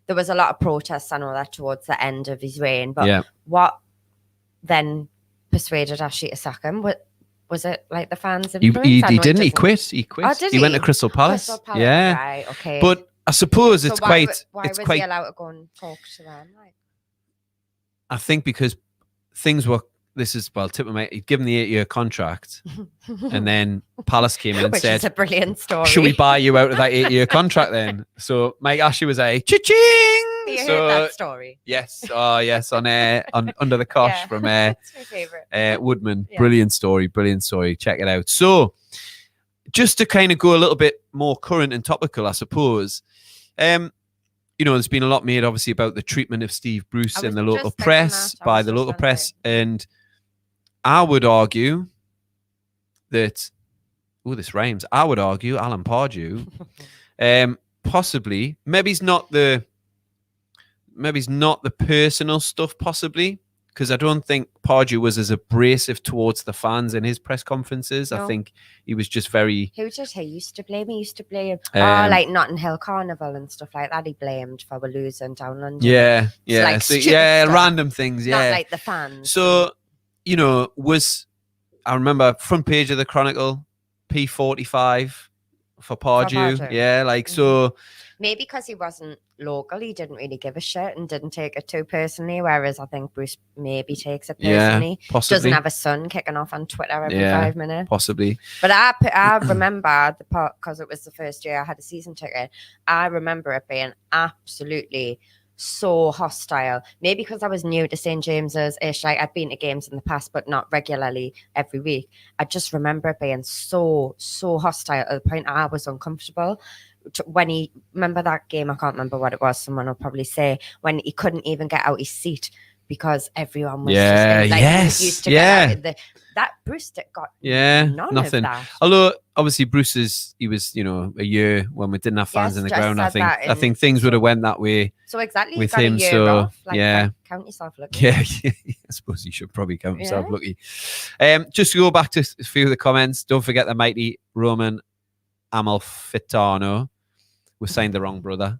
There was a lot of protests and all that towards the end of his reign, but what then persuaded Ashley to sack him? Was it like the fans? He didn't. He quit. He quit. Oh, did he went to Crystal Palace. Yeah. Right. Okay. But I suppose it's why quite. Why was he allowed to go and talk to them? Like, I think because things were. This is tip of my. He'd given the 8-year contract, and then Palace came in and which said, is a brilliant story. "Should we buy you out of that 8-year contract then?" So Mike Ashley was like, "Cha-ching!" You heard that story? Yes. Oh, yes. On Under the Cosh from it's my favorite. Woodman. Yeah. Brilliant story. Check it out. So, just to kind of go a little bit more current and topical, I suppose. There's been a lot made, obviously, about the treatment of Steve Bruce in the local press by the local press, and I would argue that. Oh, this rhymes. I would argue Alan Pardew, possibly, maybe it's not the personal stuff, possibly, because I don't think Pardew was as abrasive towards the fans in his press conferences. No. I think he was just very. Who did he used to blame? He used to blame like Notting Hill Carnival and stuff like that. He blamed for losing down London. Yeah, Like random things. Yeah, not like the fans. So I remember front page of the Chronicle, P45 for Pardew. Yeah, so. Maybe because he wasn't local, he didn't really give a shit and didn't take it too personally. Whereas I think Bruce maybe takes it personally. Yeah, possibly. Doesn't have a son kicking off on Twitter every 5 minutes. Possibly. But I remember the part because it was the first year I had a season ticket. I remember it being absolutely so hostile. Maybe because I was new to St. James's ish. Like I'd been to games in the past, but not regularly every week. I just remember it being so hostile at the point I was uncomfortable. When he, remember that game? I can't remember what it was. Someone will probably say, when he couldn't even get out his seat because everyone was just like, he used to get out of that Bruce got none nothing. of that. Although obviously he was a year when we didn't have fans in the ground. I think things would have went that way. So exactly, with you got him. a year So off. Like, count yourself lucky. Yeah, I suppose you should probably count yourself lucky. Just to go back to a few of the comments. Don't forget the mighty Roman Amalfitano was signed the wrong brother,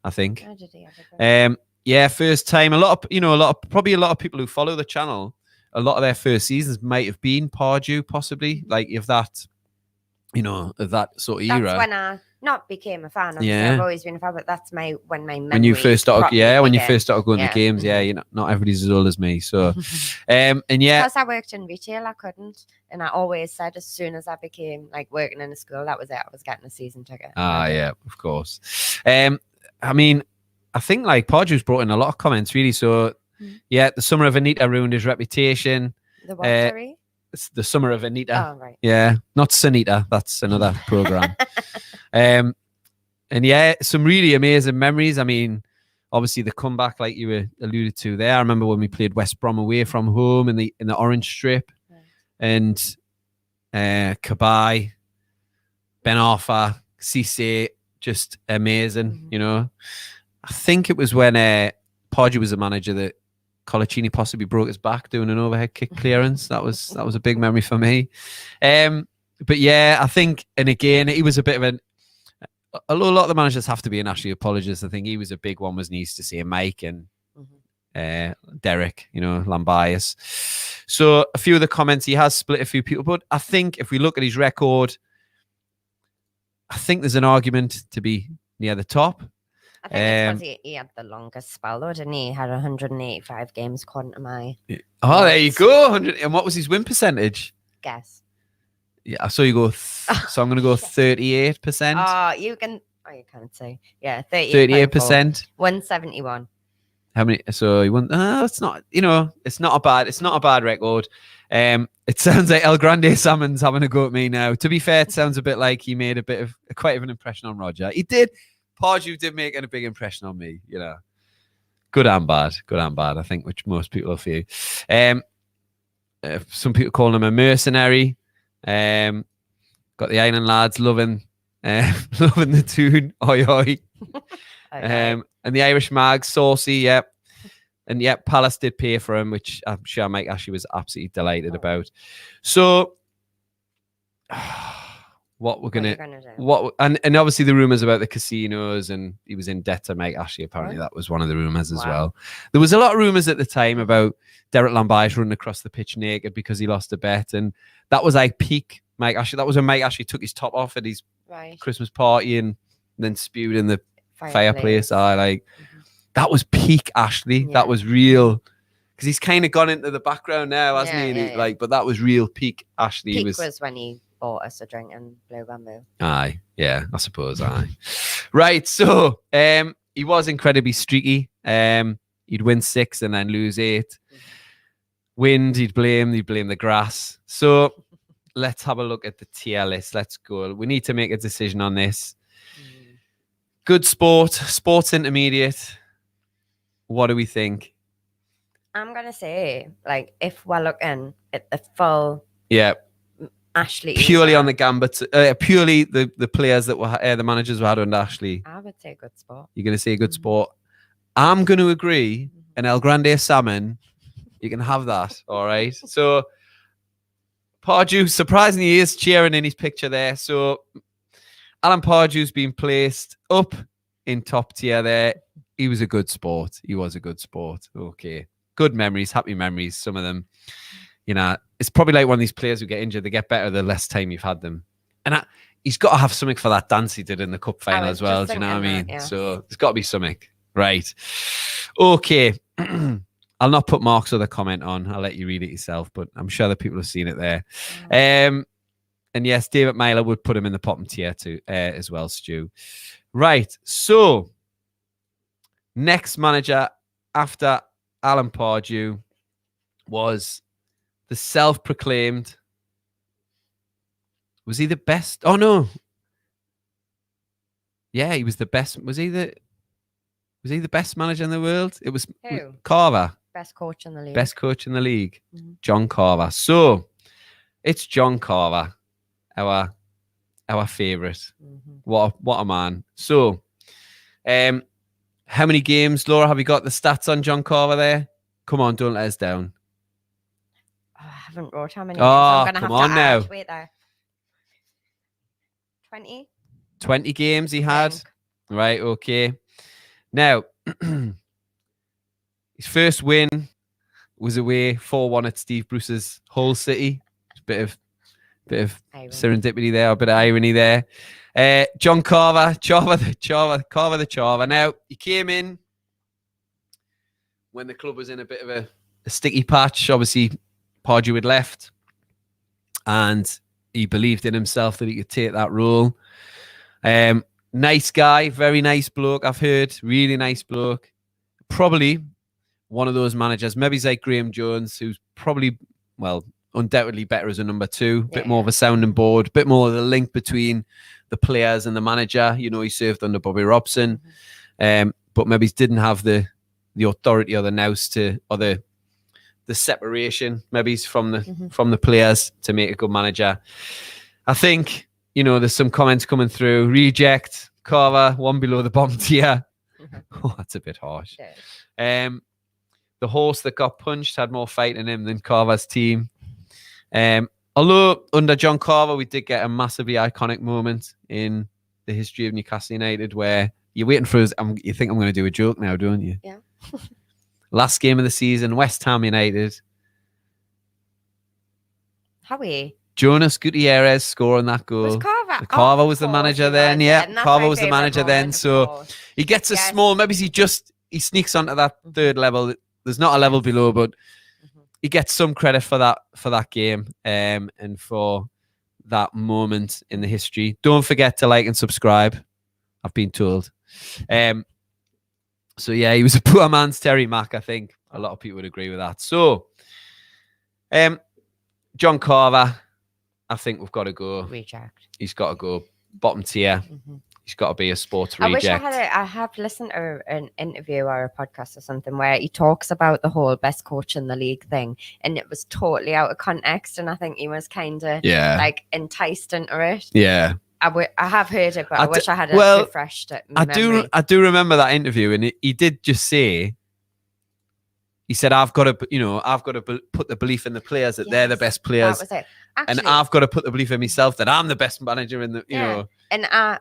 I think. How did he ever go? First time. A lot of people who follow the channel, a lot of their first seasons might have been Pardew, possibly, like if that, of that sort of era. That's when I not became a fan. I've always been a fan, but that's when my memory. When you first started, going to games, mm-hmm. Not everybody's as old as me, so because I worked in retail, I couldn't, and I always said as soon as I became like working in a school, that was it. I was getting a season ticket. Of course. I think like Pardew's brought in a lot of comments, really. So, the summer of Anita ruined his reputation. The what, sorry? It's the summer of Anita. Oh, right. Yeah, not Sanita. That's another program. And some really amazing memories. I mean, obviously the comeback, like you were alluded to there. I remember when we played West Brom away from home in the orange strip, and Kabai, Ben Arfa, Cisse, just amazing. I think it was when Pardew was a manager that Colaccini possibly broke his back doing an overhead kick clearance. That was a big memory for me. But yeah, I think, and again, he was a bit of a lot of the managers have to be an Ashley apologist. I think he was a big one, was needs to say Mike and Derek, Lambias. So a few of the comments, he has split a few people, but I think if we look at his record, I think there's an argument to be near the top. I think it's because he had the longest spell, though, didn't he? He had 185 games, according to my... Oh, there you go. 100. And what was his win percentage? Guess. Yeah, I saw you go... so I'm going to go 38%. Oh, you can... Oh, you can't say. Yeah, 38%. 171. How many? So he won... it's not... it's not a bad record. It sounds like El Grande Salmon's having a go at me now. To be fair, it sounds a bit like he made quite of an impression on Roger. He did... Pardew did make a big impression on me, Good and bad, I think, which most people will feel. Some people call him a mercenary. Got the Island lads loving the tune, oi oi. And the Irish mag, saucy, yep. And yep, Palace did pay for him, which I'm sure Mike Ashley was absolutely delighted about. So what we're gonna do. And obviously the rumors about the casinos, and he was in debt to Mike Ashley. Apparently that was one of the rumors as well. There was a lot of rumors at the time about Derek Lambias running across the pitch naked because he lost a bet, and that was like peak Mike Ashley. That was when Mike Ashley took his top off at his Christmas party and then spewed in the fireplace. That was peak Ashley. Yeah. That was real, because he's kind of gone into the background now, hasn't he? But that was real peak Ashley. Peak was when he bought us a drink and Blue Bamboo. Aye, yeah, I suppose. Aye. Right, so he was incredibly streaky. He'd win 6 and then lose 8. Wind, he'd blame the grass. So let's have a look at the tier list. Let's go. We need to make a decision on this. Good sports intermediate. What do we think? I'm gonna say, like, if we're looking at the full, Ashley, purely on the gambit, purely the players that were the managers who had under Ashley. I would say good sport. You're gonna say good sport. I'm gonna agree. And El Grande Salmon, you can have that. All right. So Pardew, surprisingly, he is cheering in his picture there. So Alan Pardew's been placed up in top tier there. He was a good sport. Okay. Good memories, happy memories, some of them. It's probably like one of these players who get injured, they get better the less time you've had them. And he's got to have something for that dance he did in the cup final as well. Do you know what I mean? Yeah. So there's got to be something. Right. Okay. I'll not put Mark's other comment on. I'll let you read it yourself, but I'm sure that people have seen it there. And yes, David Myler would put him in the bottom tier too, as well, Stu. Right. So Next manager after Alan Pardew was the self-proclaimed. Was he the best? Oh no. Yeah, he was the best. Was he the best manager in the world? It was Who? Carver. Best coach in the league. Best coach in the league. Mm-hmm. John Carver. So it's John Carver, our favourite. Mm-hmm. What a man. So how many games, Laura, have you got the stats on John Carver there? Come on, don't let us down. Oh, I haven't wrote how many. Oh, I'm gonna come have on to now. add. Wait there. 20? 20 games he had. Right, okay. Now, his first win was away 4-1 at Steve Bruce's Hull City. Bit of irony. Serendipity there, a bit of irony there. John Carver the Charver. Now, he came in when the club was in a bit of a sticky patch. Obviously, Pardew had left, and he believed in himself that he could take that role. Nice guy, very nice bloke, I've heard. Really nice bloke. Probably one of those managers. Maybe he's like Graham Jones, who's probably, well, undoubtedly better as a number two. Bit more of a sounding board. Bit more of the link between the players and the manager. You know, he served under Bobby Robson. But maybe he didn't have the authority or the nous to, or the separation. Maybe he's from the players to make a good manager. I think, you know, there's some comments coming through. Reject, Carver, one below the bottom tier. Oh, that's a bit harsh. The horse that got punched had more fight in him than Carver's team. Although under John Carver, we did get a massively iconic moment in the history of Newcastle United where you're waiting for us. You think I'm going to do a joke now, don't you? Yeah. Last game of the season, West Ham United. Howie. Jonas Gutierrez scoring that goal. Was Carver? Carver was the manager then. Yeah, Carver was the manager then. So he gets a small, maybe he sneaks onto that third level. There's not a level below, but he gets some credit for that game and for that moment in the history. Don't forget to like and subscribe. I've been told. So yeah, he was a poor man's Terry Mack, I think. A lot of people would agree with that. So John Carver, I think we've got to go. Reject. He's got to go bottom tier. He's got to be a sports reject. I have listened to an interview or a podcast or something where he talks about the whole best coach in the league thing, and it was totally out of context, and I think he was kind of like enticed into it. Yeah. I have heard it, but I wish I had refreshed it. I do remember that interview, and he did just say, he said, I've got to put the belief in the players that they're the best players. That was it. Actually, and I've got to put the belief in myself that I'm the best manager in the, you know. And I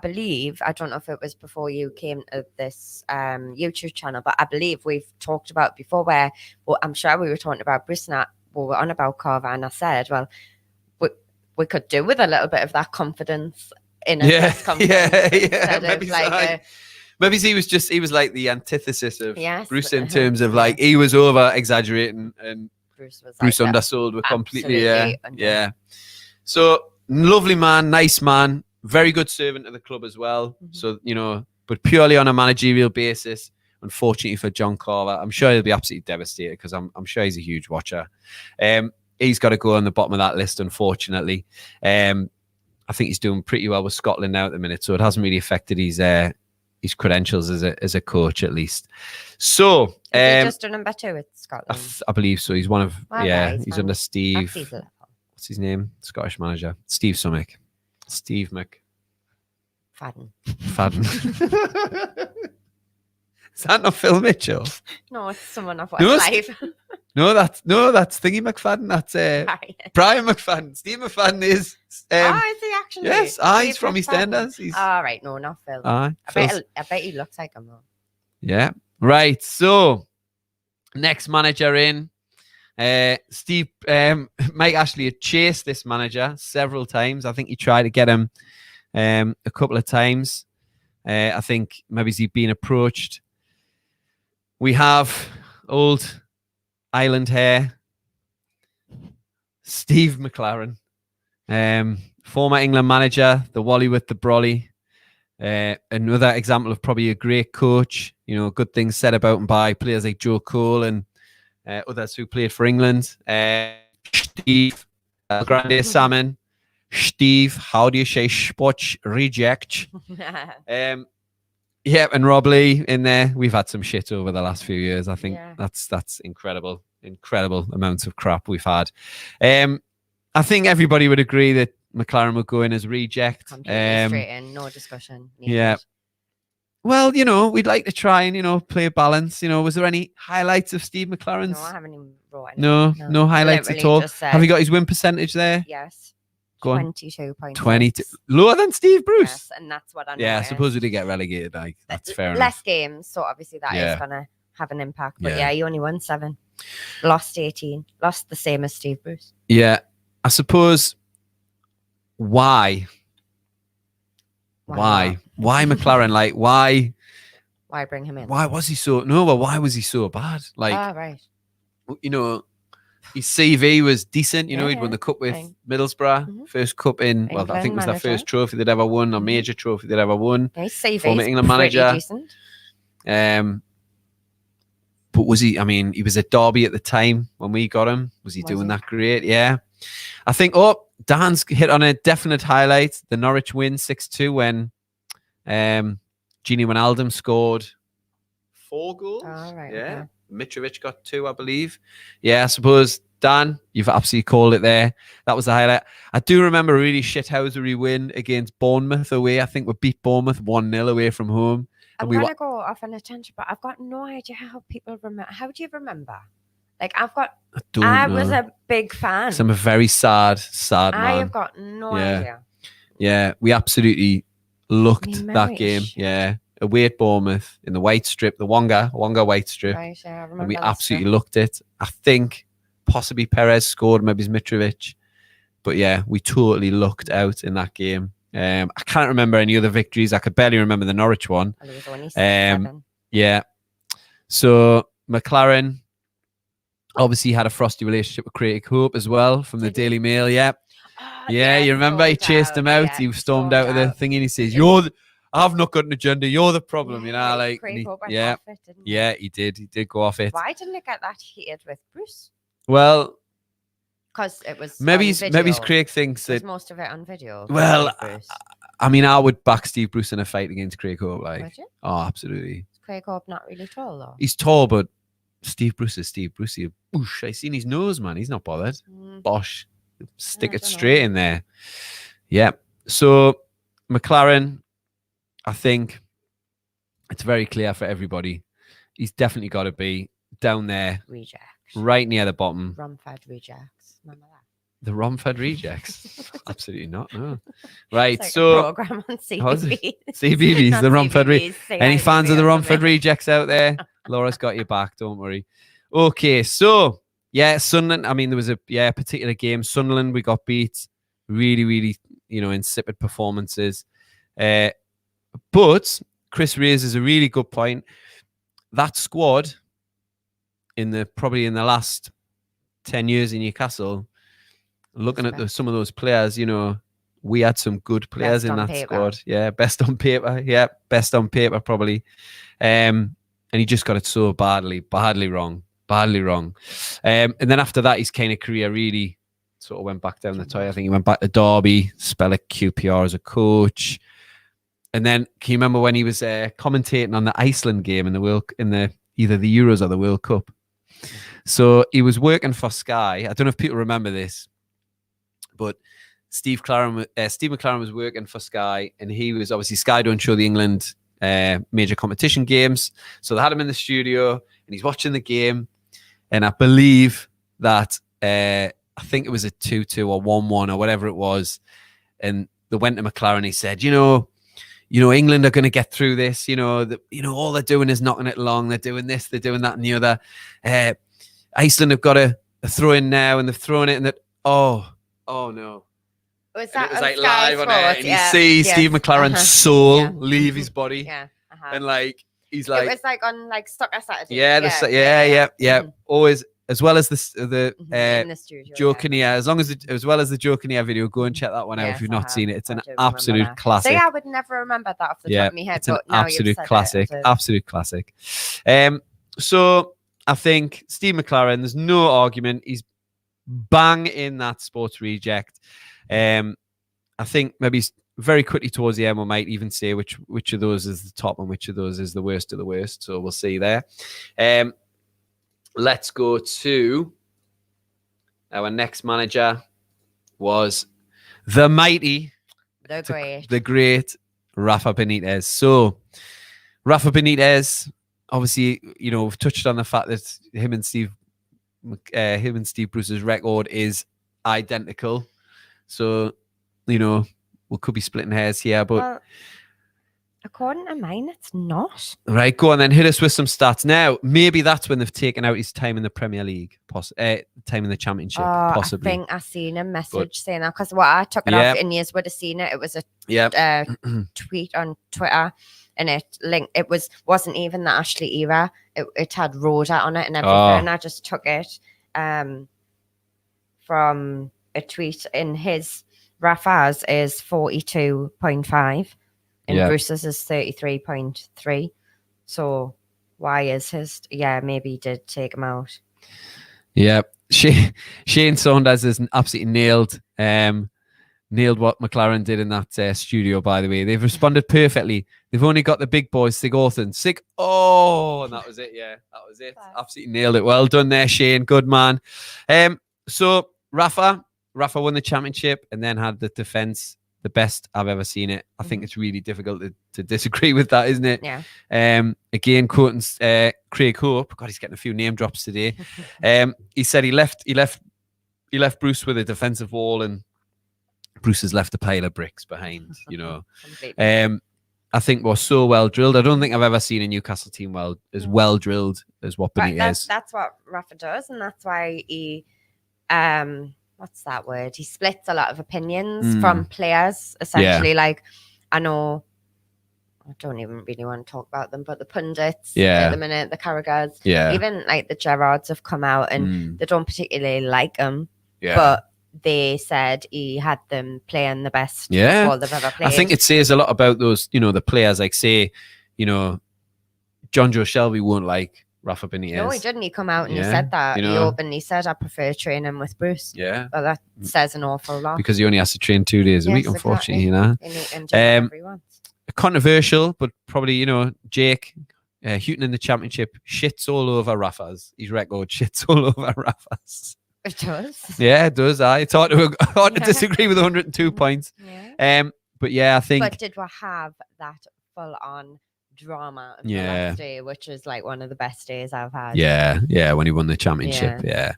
believe, I don't know if it was before you came to this YouTube channel, but I believe we've talked about before where, well, I'm sure we were talking about Bruce and we were on about Carver, and I said, well, we could do with a little bit of that confidence in a press conference. Maybe he was like the antithesis of Bruce in terms of like, he was over exaggerating and Bruce undersold. We're completely, So lovely man, nice man, very good servant to the club as well. So, you know, but purely on a managerial basis, unfortunately for John Carver, I'm sure he'll be absolutely devastated because I'm sure he's a huge watcher. He's got to go on the bottom of that list, unfortunately. I think he's doing pretty well with Scotland now at the minute, so it hasn't really affected his credentials as a coach, at least. So, is he just a number two at Scotland? I believe so. He's one of he's under Steve. What's his name? Scottish manager Steve Summick. Steve McFadden. Is that not Phil Mitchell? No, it's someone I've watched live. No, that's Thingy McFadden. That's Brian McFadden. Steve McFadden is. Is he actually? Yes, he's from EastEnders. All right, no, not Phil. I bet he looks like him though. Yeah, right. So, next manager in. Steve, Mike Ashley had chased this manager several times. I think he tried to get him a couple of times. I think maybe he's been approached. We have old Island hair, Steve Mclaren, former England manager, the Wally with the Brolly. Another example of probably a great coach, good things said about him by players like Joe Cole and others who played for England. Steve, Grande Salmon. Steve, how do you say sports reject? And Rob Lee in there. We've had some shit over the last few years. I think that's incredible amounts of crap we've had. I think everybody would agree that McLaren would go in as reject. Completely straight in, no discussion. Yeah. Well, we'd like to try and, play a balance. Was there any highlights of Steve McLaren's? No, I haven't even wrote anything. No highlights at all. Have you got his win percentage there? Yes. Go on. 22.6. 22. Lower than Steve Bruce? Yes, and that's what I know. Yeah, I suppose we did get relegated. That's fair enough. Less games, so obviously that is going to have an impact. But he only won 7. Lost 18. Lost the same as Steve Bruce. Yeah. I suppose... Why McLaren? Like, why bring him in? Why was he so? No, well, why was he so bad? Like, right. His CV was decent. He'd won the cup with Middlesbrough, first cup in. England well, I think it was manager. their first trophy they'd ever won, or major trophy they'd ever won. His CV former England manager. Decent. But was he? I mean, he was at Derby at the time when we got him. Was he doing that great? Yeah. I think. Dan's hit on a definite highlight. The Norwich win 6-2 when Gini Wijnaldum scored 4 goals. Oh, right, yeah. okay. Mitrovic got 2, I believe. Yeah, I suppose, Dan, you've absolutely called it there. That was the highlight. I do remember a really shithousery win against Bournemouth away. I think we beat Bournemouth 1-0 away from home. I'm going to go off on a tangent, but I've got no idea how people remember. How do you remember? Like, I was a big fan. I'm a very sad man. I have got no idea. Yeah, we absolutely looked that game. Yeah, away at Bournemouth in the white strip, the Wonga white strip. Right, yeah, I remember. And we absolutely looked it. I think possibly Perez scored, maybe it's Mitrovic. But yeah, we totally looked out in that game. I can't remember any other victories. I could barely remember the Norwich one. Well, it was only 7. Yeah. So McLaren obviously had a frosty relationship with Craig Hope as well from the Daily Mail. Yeah. You remember he chased him out. He stormed out of the thing and he says, I've not got an agenda. You're the problem, like. Craig Hope went yeah, off it, didn't he? Yeah, he did. He did go off it. Why didn't it get that heated with Bruce? Well, because it was maybe Craig thinks that most of it on video. Well, I mean, I would back Steve Bruce in a fight against Craig Hope. Like, would you? Oh, absolutely. Is Craig Hope not really tall though? He's tall, but Steve Bruce is Steve Bruce. Boosh, I seen his nose, man. He's not bothered. Bosh, stick it straight in there. Yeah. So McLaren, I think it's very clear for everybody. He's definitely got to be down there, rejects, right near the bottom. Romford rejects. Remember that? The Romford rejects? Absolutely not. No. Right. It's like so a program on CBeebies. CBeebies, the Romford rejects. Any fans of the Romford something. rejects out there? Laura's got your back. Don't worry. Okay. So yeah, Sunderland. I mean, there was a particular game. Sunderland, we got beat. Really, really, insipid performances. But Chris raises a really good point. That squad probably in the last 10 years in Newcastle, looking at some of those players, we had some good players in that squad. Yeah, best on paper. Yeah, best on paper probably. And he just got it so badly wrong. And then after that, his kind of career really sort of went back down the toilet. I think he went back to Derby, spell at QPR as a coach. And then, can you remember when he was commentating on the Iceland game in either the Euros or the World Cup? So he was working for Sky. I don't know if people remember this, but Steve McLaren was working for Sky, and he was obviously Sky don't show the England major competition games. So they had him in the studio, and he's watching the game. And I believe that I think it was a 2-2 or 1-1 or whatever it was. And they went to McLaren. He said, England are going to get through this. All they're doing is knocking it along. They're doing this, they're doing that, and the other. Iceland have got a throw in now, and they've thrown it, and that. Oh no! Was and that it was like Sky live on Sports? it, and you see Steve McLaren's soul leave his body, and like he's like, it was like on like Soccer Saturday. Yeah. Always as well as the in the studio, Joe yeah. Kinnear, as well as the Joe Kinnear video, go and check that one out Yes, if you've I not have. seen it. It's I an do remember absolute that. classic. See, I would never remember that off the top of my head, it's an but now absolute you've said classic. it. Absolute classic. So I think Steve McLaren, there's no argument. He's bang in that sports reject. I think maybe very quickly towards the end, we might even say which of those is the top and which of those is the worst of the worst. So we'll see there. Let's go to our next manager was the mighty, the great Rafa Benitez. So Rafa Benitez, obviously, we've touched on the fact that him and Steve Bruce's record is identical. So, we could be splitting hairs here, but Well, according to mine, it's not. Right, go on then. Hit us with some stats. Now, maybe that's when they've taken out his time in the Premier League, time in the Championship, possibly. I think I seen a message saying that, because what I took it off, and you would have seen it. It was a tweet on Twitter, and it wasn't even the Ashley era. It had Rhoda on it and everything, and I just took it from a tweet. In his Rafa's is 42.5. And Bruce's is 33.3. So why is his? Yeah, maybe he did take him out. Yeah, Shane Saunders has absolutely nailed what McLaren did in that studio. By the way, they've responded perfectly. They've only got the big boys, Sigurdsson, and that was it. Yeah, that was it. Absolutely nailed it. Well done there, Shane. Good man. So Rafa won the championship and then had the defense. The best I've ever seen it. I think it's really difficult to disagree with that, isn't it? Yeah. Again, quoting Craig Hope. God, he's getting a few name drops today. He said he left Bruce with a defensive wall, and Bruce has left a pile of bricks behind. I think we're so well drilled. I don't think I've ever seen a Newcastle team as well drilled as what Benitez. That's what Rafa does, and that's why he what's that word? He splits a lot of opinions from players, essentially. Like, I know, I don't even really want to talk about them, but the pundits at the minute, the Carragers, even like the Gerrards have come out and they don't particularly like him, but they said he had them playing the best football they've ever played. I think it says a lot about those, the players, like say, John Joe Shelby won't like Rafa Benitez. No, he didn't. He come out and he said that. He openly said, I prefer training with Bruce. Yeah. Well, that says an awful lot. Because he only has to train 2 days a week, unfortunately, Controversial, but probably, Jake Houghton in the championship shits all over Rafa's. His record shits all over Rafa's. It does. Yeah, it does. It's hard to disagree with 102 points. Yeah. But yeah, I think. But did we have that full on drama of the last day, which is like one of the best days I've had? Yeah, when he won the championship. Yeah.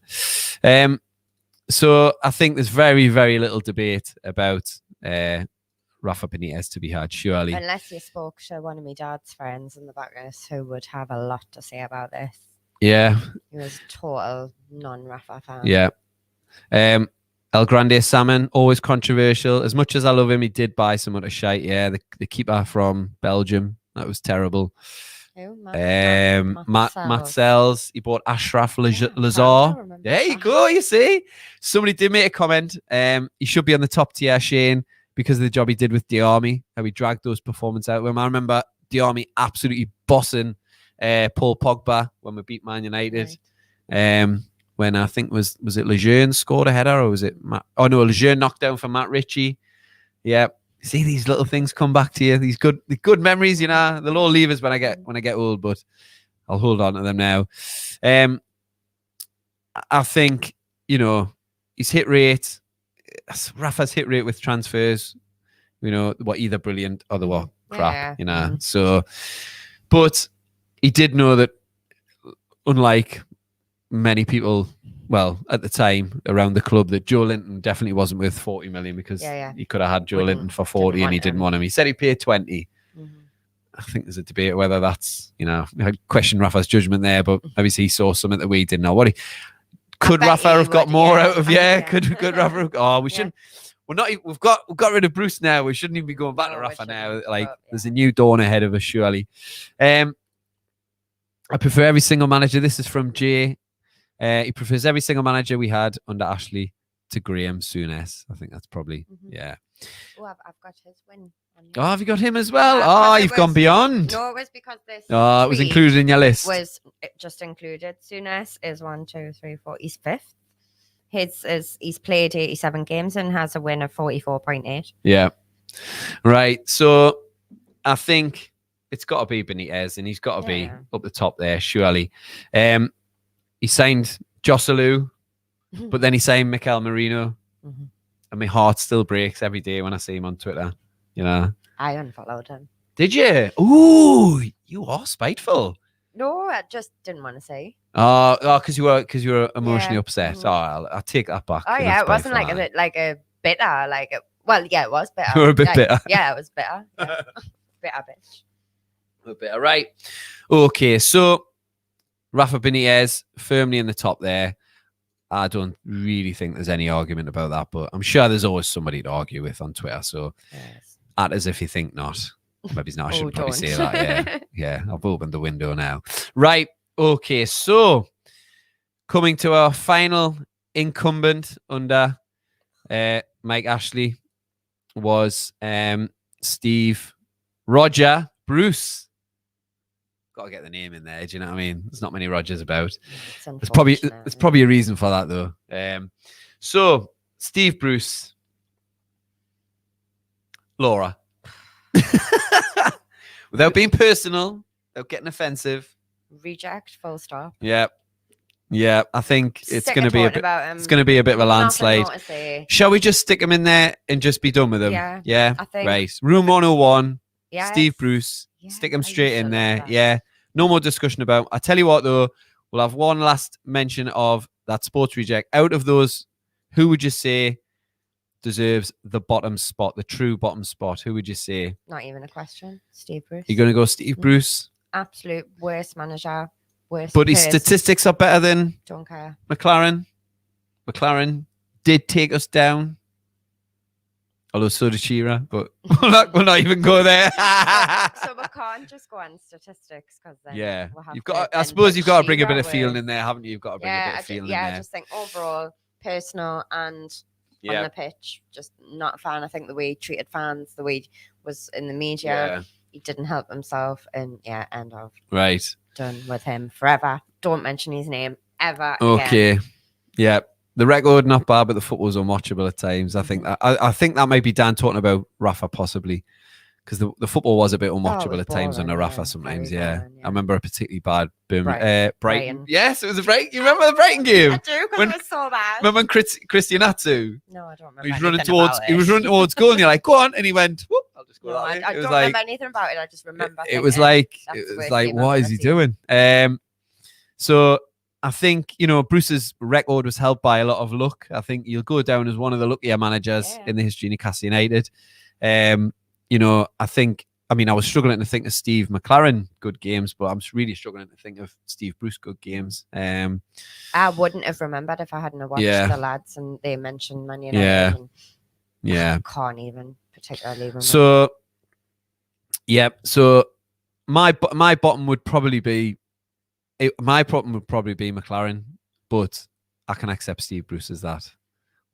So I think there's very, very little debate about Rafa Benitez to be had, surely. Unless you spoke to one of my dad's friends in the backers who would have a lot to say about this. Yeah. He was a total non-Rafa fan. Yeah. El Grande Salmon, always controversial. As much as I love him, he did buy some utter shite. Yeah, the keeper from Belgium. That was terrible. Who? Matt Sells. He bought Ashraf Lazar. There you go, you see. Somebody did make a comment. He should be on the top tier, Shane, because of the job he did with Diarmi, how he dragged those performances out of him. I remember Diarmi absolutely bossing Paul Pogba when we beat Man United. Right. When I think was it Lejeune scored a header, or was it Matt? Oh no, Lejeune knocked down for Matt Ritchie. Yeah. See, these little things come back to you. These good memories, they'll all leave us when I get old, but I'll hold on to them now. I think, his hit rate, Rafa's hit rate with transfers, were either brilliant or they were crap, So, but he did know that, unlike many people, well, at the time around the club, that Joe Linton definitely wasn't worth 40 million, because he could have had Joe Linton for 40 and he didn't want him. He said he paid 20. I think there's a debate whether that's, I question Rafa's judgment there, but obviously he saw something that we didn't know. Could Rafa have got more out of? Could Rafa have? Oh, we shouldn't. We're not. We've got rid of Bruce now. We shouldn't even be going back to Rafa now. There's a new dawn ahead of us, surely. I prefer every single manager. This is from Jay. He prefers every single manager we had under Ashley to Graham Souness. I think that's probably, yeah. Oh, I've got his win. Oh, have you got him as well? Yeah, You've gone beyond. No, it was because this. Oh, it was included in your list. Was just included. Souness is 1, 2, 3, 4. He's 5th. He's played 87 games and has a win of 44.8. Yeah. Right. So I think it's got to be Benitez, and he's got to be up the top there, surely. He signed Joselu, but then he signed Mikel Merino. And my heart still breaks every day when I see him on Twitter. You know, I unfollowed him. Did you? Ooh, you are spiteful. No, I just didn't want to say. Oh, because you were emotionally upset. Oh, I'll take that back. Oh yeah, it wasn't like a bitter, well, yeah, it was bitter. You were a bit bitter. Yeah, it was bitter. Yeah. Bitter bitch. A bit, right? Okay, so Rafa Benitez firmly in the top there. I don't really think there's any argument about that, but I'm sure there's always somebody to argue with on Twitter. So, act as if you think not. Maybe it's not. I shouldn't probably say that. Yeah, yeah. I've opened the window now. Right. Okay. So, coming to our final incumbent under Mike Ashley was Steve Roger Bruce. Got to get the name in there. Do you know what I mean? There's not many Rogers about. There's probably a reason for that though. So Steve Bruce, Laura, without being personal, without getting offensive. Reject. Full stop. Yeah. Yeah, I think it's going to be a bit of a landslide. Shall we just stick him in there and just be done with him? Yeah. I think. Right. Room 101. Yes. Steve Bruce. Yeah, stick him straight in there. Yeah. No more discussion about. I tell you what, though, we'll have one last mention of that sports reject. Out of those, who would you say deserves the bottom spot, the true bottom spot? Who would you say? Not even a question. Steve Bruce. You're going to go Steve Bruce? Absolute worst manager. But his statistics are better than don't care. McLaren. McLaren did take us down. Although so did Shearer, but we'll not even go there. So we can't just go on statistics because then you've got. I suppose you've got to bring a bit of feeling in there, haven't you? You've got to bring a bit of feeling in there. Yeah, I just think overall, personal and on the pitch, just not a fan. I think the way he treated fans, the way he was in the media, he didn't help himself, and end of. Right. Done with him forever. Don't mention his name ever. Okay. Again. Yeah. The record not bad, but the football's unwatchable at times. I think that I think that might be Dan talking about Rafa possibly, because the football was a bit unwatchable at times under Rafa sometimes. Yeah. I remember a particularly bad Brighton. Yes, it was a break. You remember the Brighton game? I do, because it was so bad. Remember when Christian Atsu? No, I don't remember. He was running towards goal, and you're like, go on, and he went, whoop. No, I don't remember anything about it. I just remember. It was like, what is he doing? So I think, Bruce's record was helped by a lot of luck. I think he'll go down as one of the luckier managers in the history of Newcastle United. I was struggling to think of Steve McLaren good games, but I'm really struggling to think of Steve Bruce good games. I wouldn't have remembered if I hadn't watched the lads and they mentioned Man United. I can't even particularly remember. So my bottom would probably be McLaren, but I can accept Steve Bruce as that.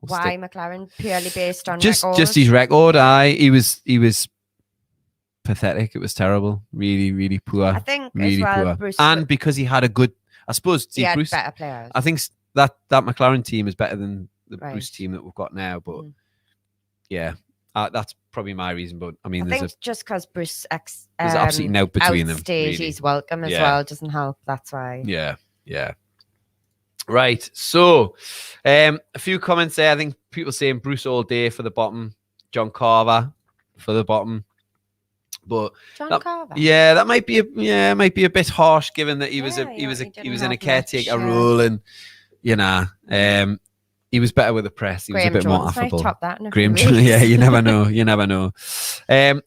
Why McLaren? Purely based on just his record. He was pathetic. It was terrible. Really, really poor. I think really as well, poor. Bruce, and because he had a good, I suppose Steve Bruce better players. I think that McLaren team is better than the Bruce team that we've got now. But that's probably my reason. But I think just because Bruce there's absolutely no between them. Really. He's welcome as well. Doesn't help. That's why. Yeah. Right. So, a few comments there. I think people saying Bruce all day for the bottom, John Carver for the bottom. But Carver. Yeah, that might be a bit harsh given that he was in a caretaker role, and he was better with the press. He was a bit more affable. Graham Jones, you never know.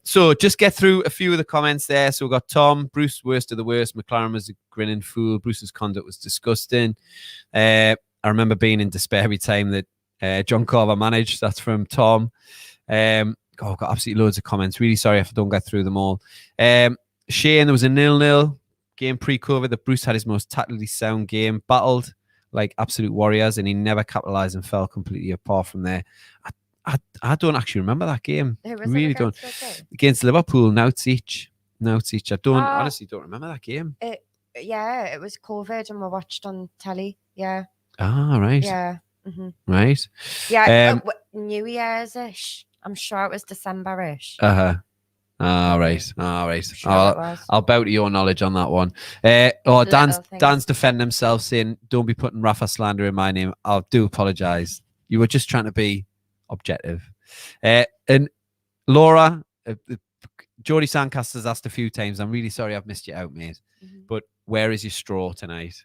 So just get through a few of the comments there. So we've got Tom, Bruce, worst of the worst. McLaren was a grinning fool. Bruce's conduct was disgusting. I remember being in despair every time that John Carver managed. That's from Tom. I've got absolutely loads of comments. Really sorry if I don't get through them all. Shane, there was a 0-0 game pre-COVID that Bruce had his most tactically sound game. Battled like absolute warriors, and he never capitalised and fell completely apart from there. I don't actually remember that game. Who was Really it don't. against? Against Liverpool, Nautsic. I honestly don't remember that game. Yeah, it was COVID and we watched on telly. Yeah. Ah, right. Yeah. Mm-hmm. Right. Yeah, New Year's-ish. I'm sure it was December-ish. Uh-huh. All right. Sure I'll bow to your knowledge on that one. Dan's defending himself, saying, "Don't be putting Rafa slander in my name." I do apologise. You were just trying to be objective. And Laura, Geordie Sandcaster's asked a few times. I'm really sorry I've missed you out, mate. Mm-hmm. But where is your straw tonight?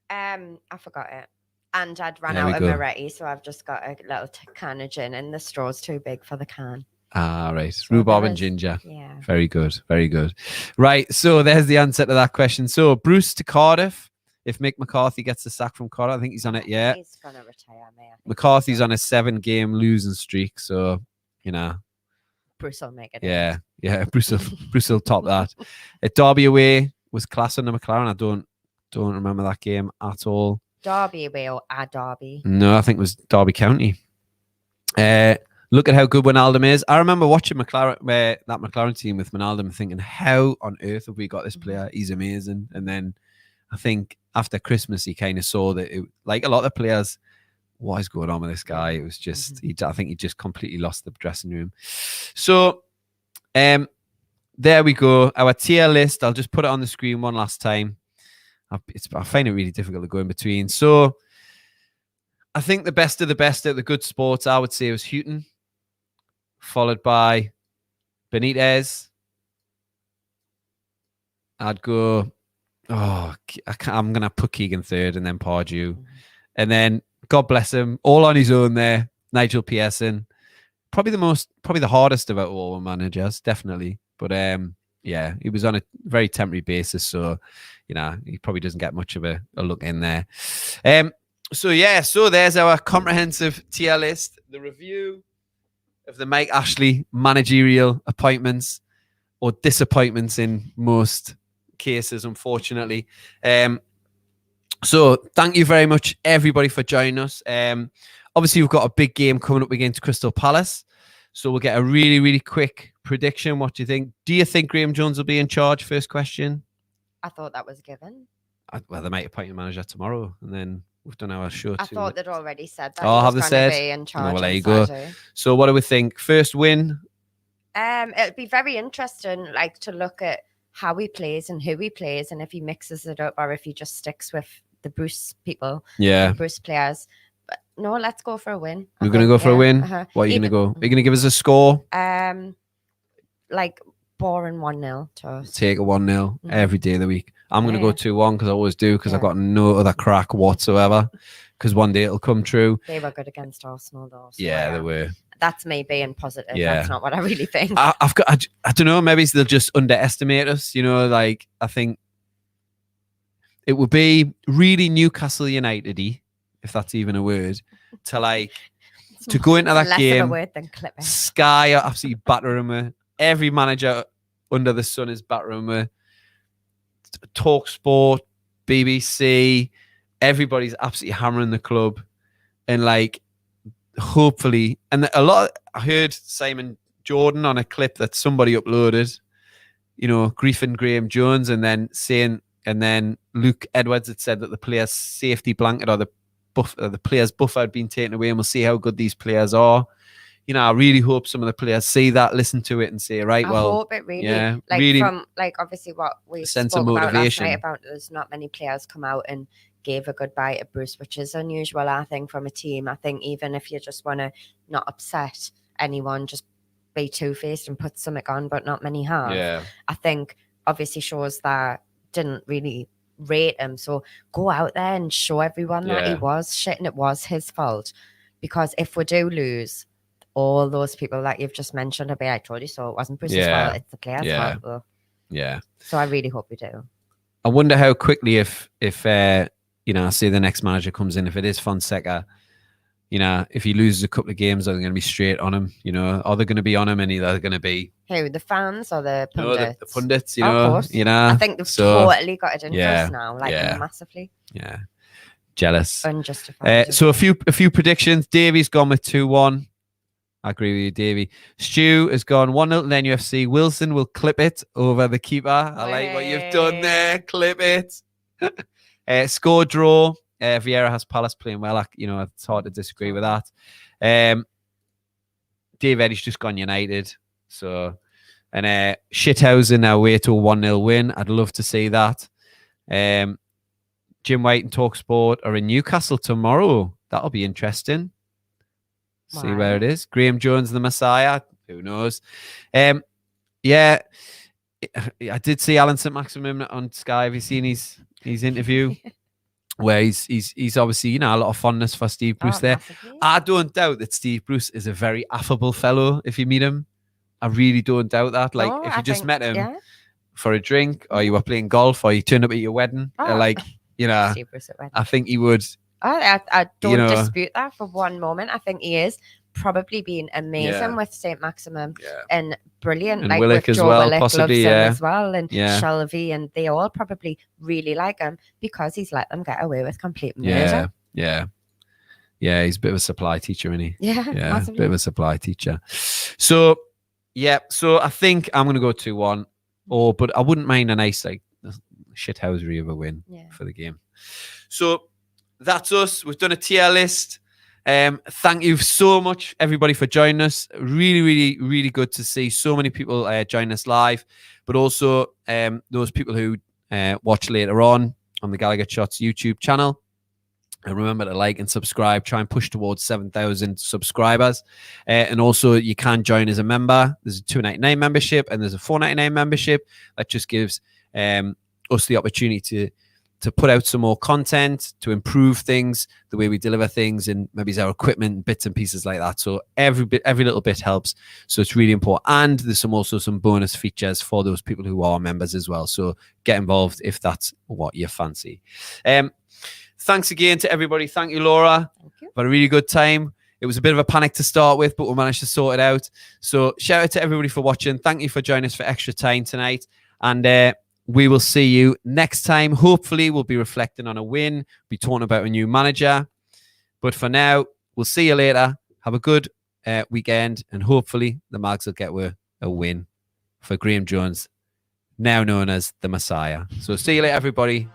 I forgot it. And I'd run out of Moretti, so I've just got a little can of gin, and the straw's too big for the can. Ah, right. So rhubarb and ginger. Yeah. Very good. Very good. Right. So there's the answer to that question. So Bruce to Cardiff. If Mick McCarthy gets the sack from Cardiff, I think he's on it. Yeah. He's going to retire, mate. McCarthy's on a 7-game losing streak. So, Bruce will make it. Yeah. Yeah. Bruce will top that. At Derby away was class under Mclaren. I don't remember that game at all. Derby away or a Derby? No, I think it was Derby County. Look at how good Wijnaldum is. I remember watching that McLaren team with Wijnaldum and thinking, how on earth have we got this player? He's amazing. And then I think after Christmas, he kind of saw that, like a lot of the players, what is going on with this guy? It was just, I think he just completely lost the dressing room. So there we go. Our tier list, I'll just put it on the screen one last time. I find it really difficult to go in between. So I think the best of the best at the good sports, I would say, was Houghton, followed by Benitez. I'd go, I'm going to put Keegan third and then Pardew. And then, God bless him, all on his own there, Nigel Pearson. Probably the hardest about all the managers, definitely. But yeah, he was on a very temporary basis. So, he probably doesn't get much of a look in there. So there's our comprehensive tier list. The review of the Mike Ashley managerial appointments, or disappointments in most cases, unfortunately. So thank you very much, everybody, for joining us. Obviously, we've got a big game coming up against Crystal Palace. So we'll get a really, really quick prediction. What do you think? Do you think Graham Jones will be in charge? First question. I thought that was given. Well, they might appoint a manager tomorrow, and then we've done our show. I thought they'd already said that. Oh, have they said? Be in charge well, there you go. So what do we think? First win? It'd be very interesting, to look at how he plays and who he plays, and if he mixes it up or if he just sticks with the Bruce people, the Bruce players. But no, let's go for a win. We're going to go for a win? What are you going to go? Are you going to give us a score? Boring 1-0 to us. Take a 1-0 every day of the week. I'm going to go 2-1 because I always do, because I've got no other crack whatsoever, because one day it'll come true. They were good against Arsenal though. So yeah, they were. That's me being positive. Yeah. That's not what I really think. I don't know, maybe they'll just underestimate us. I think it would be really Newcastle United-y, if that's even a word, to go into that less game. Of a word than clipping. Sky are absolutely battering me. Every manager under the sun is battering me. Talk Sport, BBC, everybody's absolutely hammering the club. And hopefully, and I heard Simon Jordan on a clip that somebody uploaded, griefing Graham Jones, and then Luke Edwards had said that the player's safety blanket or the player's buffer had been taken away, and we'll see how good these players are. I really hope some of the players see that, listen to it, and say, right, I hope it really, really from obviously what we sense spoke of motivation about last night about there's not many players come out and gave a goodbye to Bruce, which is unusual, I think, from a team. I think even if you just want to not upset anyone, just be two-faced and put something on, but not many have. Yeah. I think obviously shows that didn't really rate him. So go out there and show everyone that he was shit and it was his fault. Because if we do lose, all those people that you've just mentioned, I told you so. It wasn't Bruce's fault. It's the players' fault. Though. Yeah. So I really hope we do. I wonder how quickly, if say the next manager comes in, if it is Fonseca, if he loses a couple of games, are they going to be straight on him? Are they going to be on him, and they're going to be who, the fans or the pundits? No, the pundits. Of course. I think they've totally got it in for us now, massively. Yeah. Jealous. Unjustified. So a few predictions. Davy's gone with 2-1. I agree with you, Davey. Stu has gone 1-0 to NUFC. Wilson will clip it over the keeper. I like what you've done there. Clip it. Score draw. Vieira has Palace playing well. It's hard to disagree with that. Dave Eddie's just gone United. So, and Shithausen away to a 1-0 win. I'd love to see that. Jim White and TalkSport are in Newcastle tomorrow. That'll be interesting. See where it is. Graham Jones, the Messiah. Who knows? Yeah, I did see Alan St. Maximum on Sky. Have you seen his interview? Where he's obviously, a lot of fondness for Steve Bruce there. Massively. I don't doubt that Steve Bruce is a very affable fellow if you meet him. I really don't doubt that. Like, if you just met him for a drink, or you were playing golf, or you turned up at your wedding, Steve Bruce at wedding. I think he would. I don't dispute that for one moment. I think he is probably been amazing with St. Maximum and brilliant. And like Willock with as Joe well, Willock possibly, loves him as well, and Shelby, and they all probably really like him because he's let them get away with complete murder. Yeah, he's a bit of a supply teacher, isn't he? Yeah, a bit of a supply teacher. So I think I'm going to go 2-1. But I wouldn't mind a nice shithousery of a win for the game. So that's us. We've done a tier list. Thank you so much, everybody, for joining us. Really, really, really good to see so many people join us live, but also those people who watch later on the GallowgateShots YouTube channel. And remember to like and subscribe. Try and push towards 7,000 subscribers. And also, you can join as a member. There's a $2.99 membership and there's a $4.99 membership. That just gives us the opportunity to put out some more content, to improve things, the way we deliver things, and maybe our equipment, bits and pieces like that. So every little bit helps. So it's really important. And there's also some bonus features for those people who are members as well. So get involved if that's what you fancy. Thanks again to everybody. Thank you, Laura. Thank you. For a really good time. It was a bit of a panic to start with, but we managed to sort it out. So shout out to everybody for watching. Thank you for joining us for extra time tonight. And we will see you next time. Hopefully, we'll be reflecting on a win, be talking about a new manager. But for now, we'll see you later. Have a good weekend. And hopefully, the Mags will get a win for Graham Jones, now known as the Messiah. So see you later, everybody.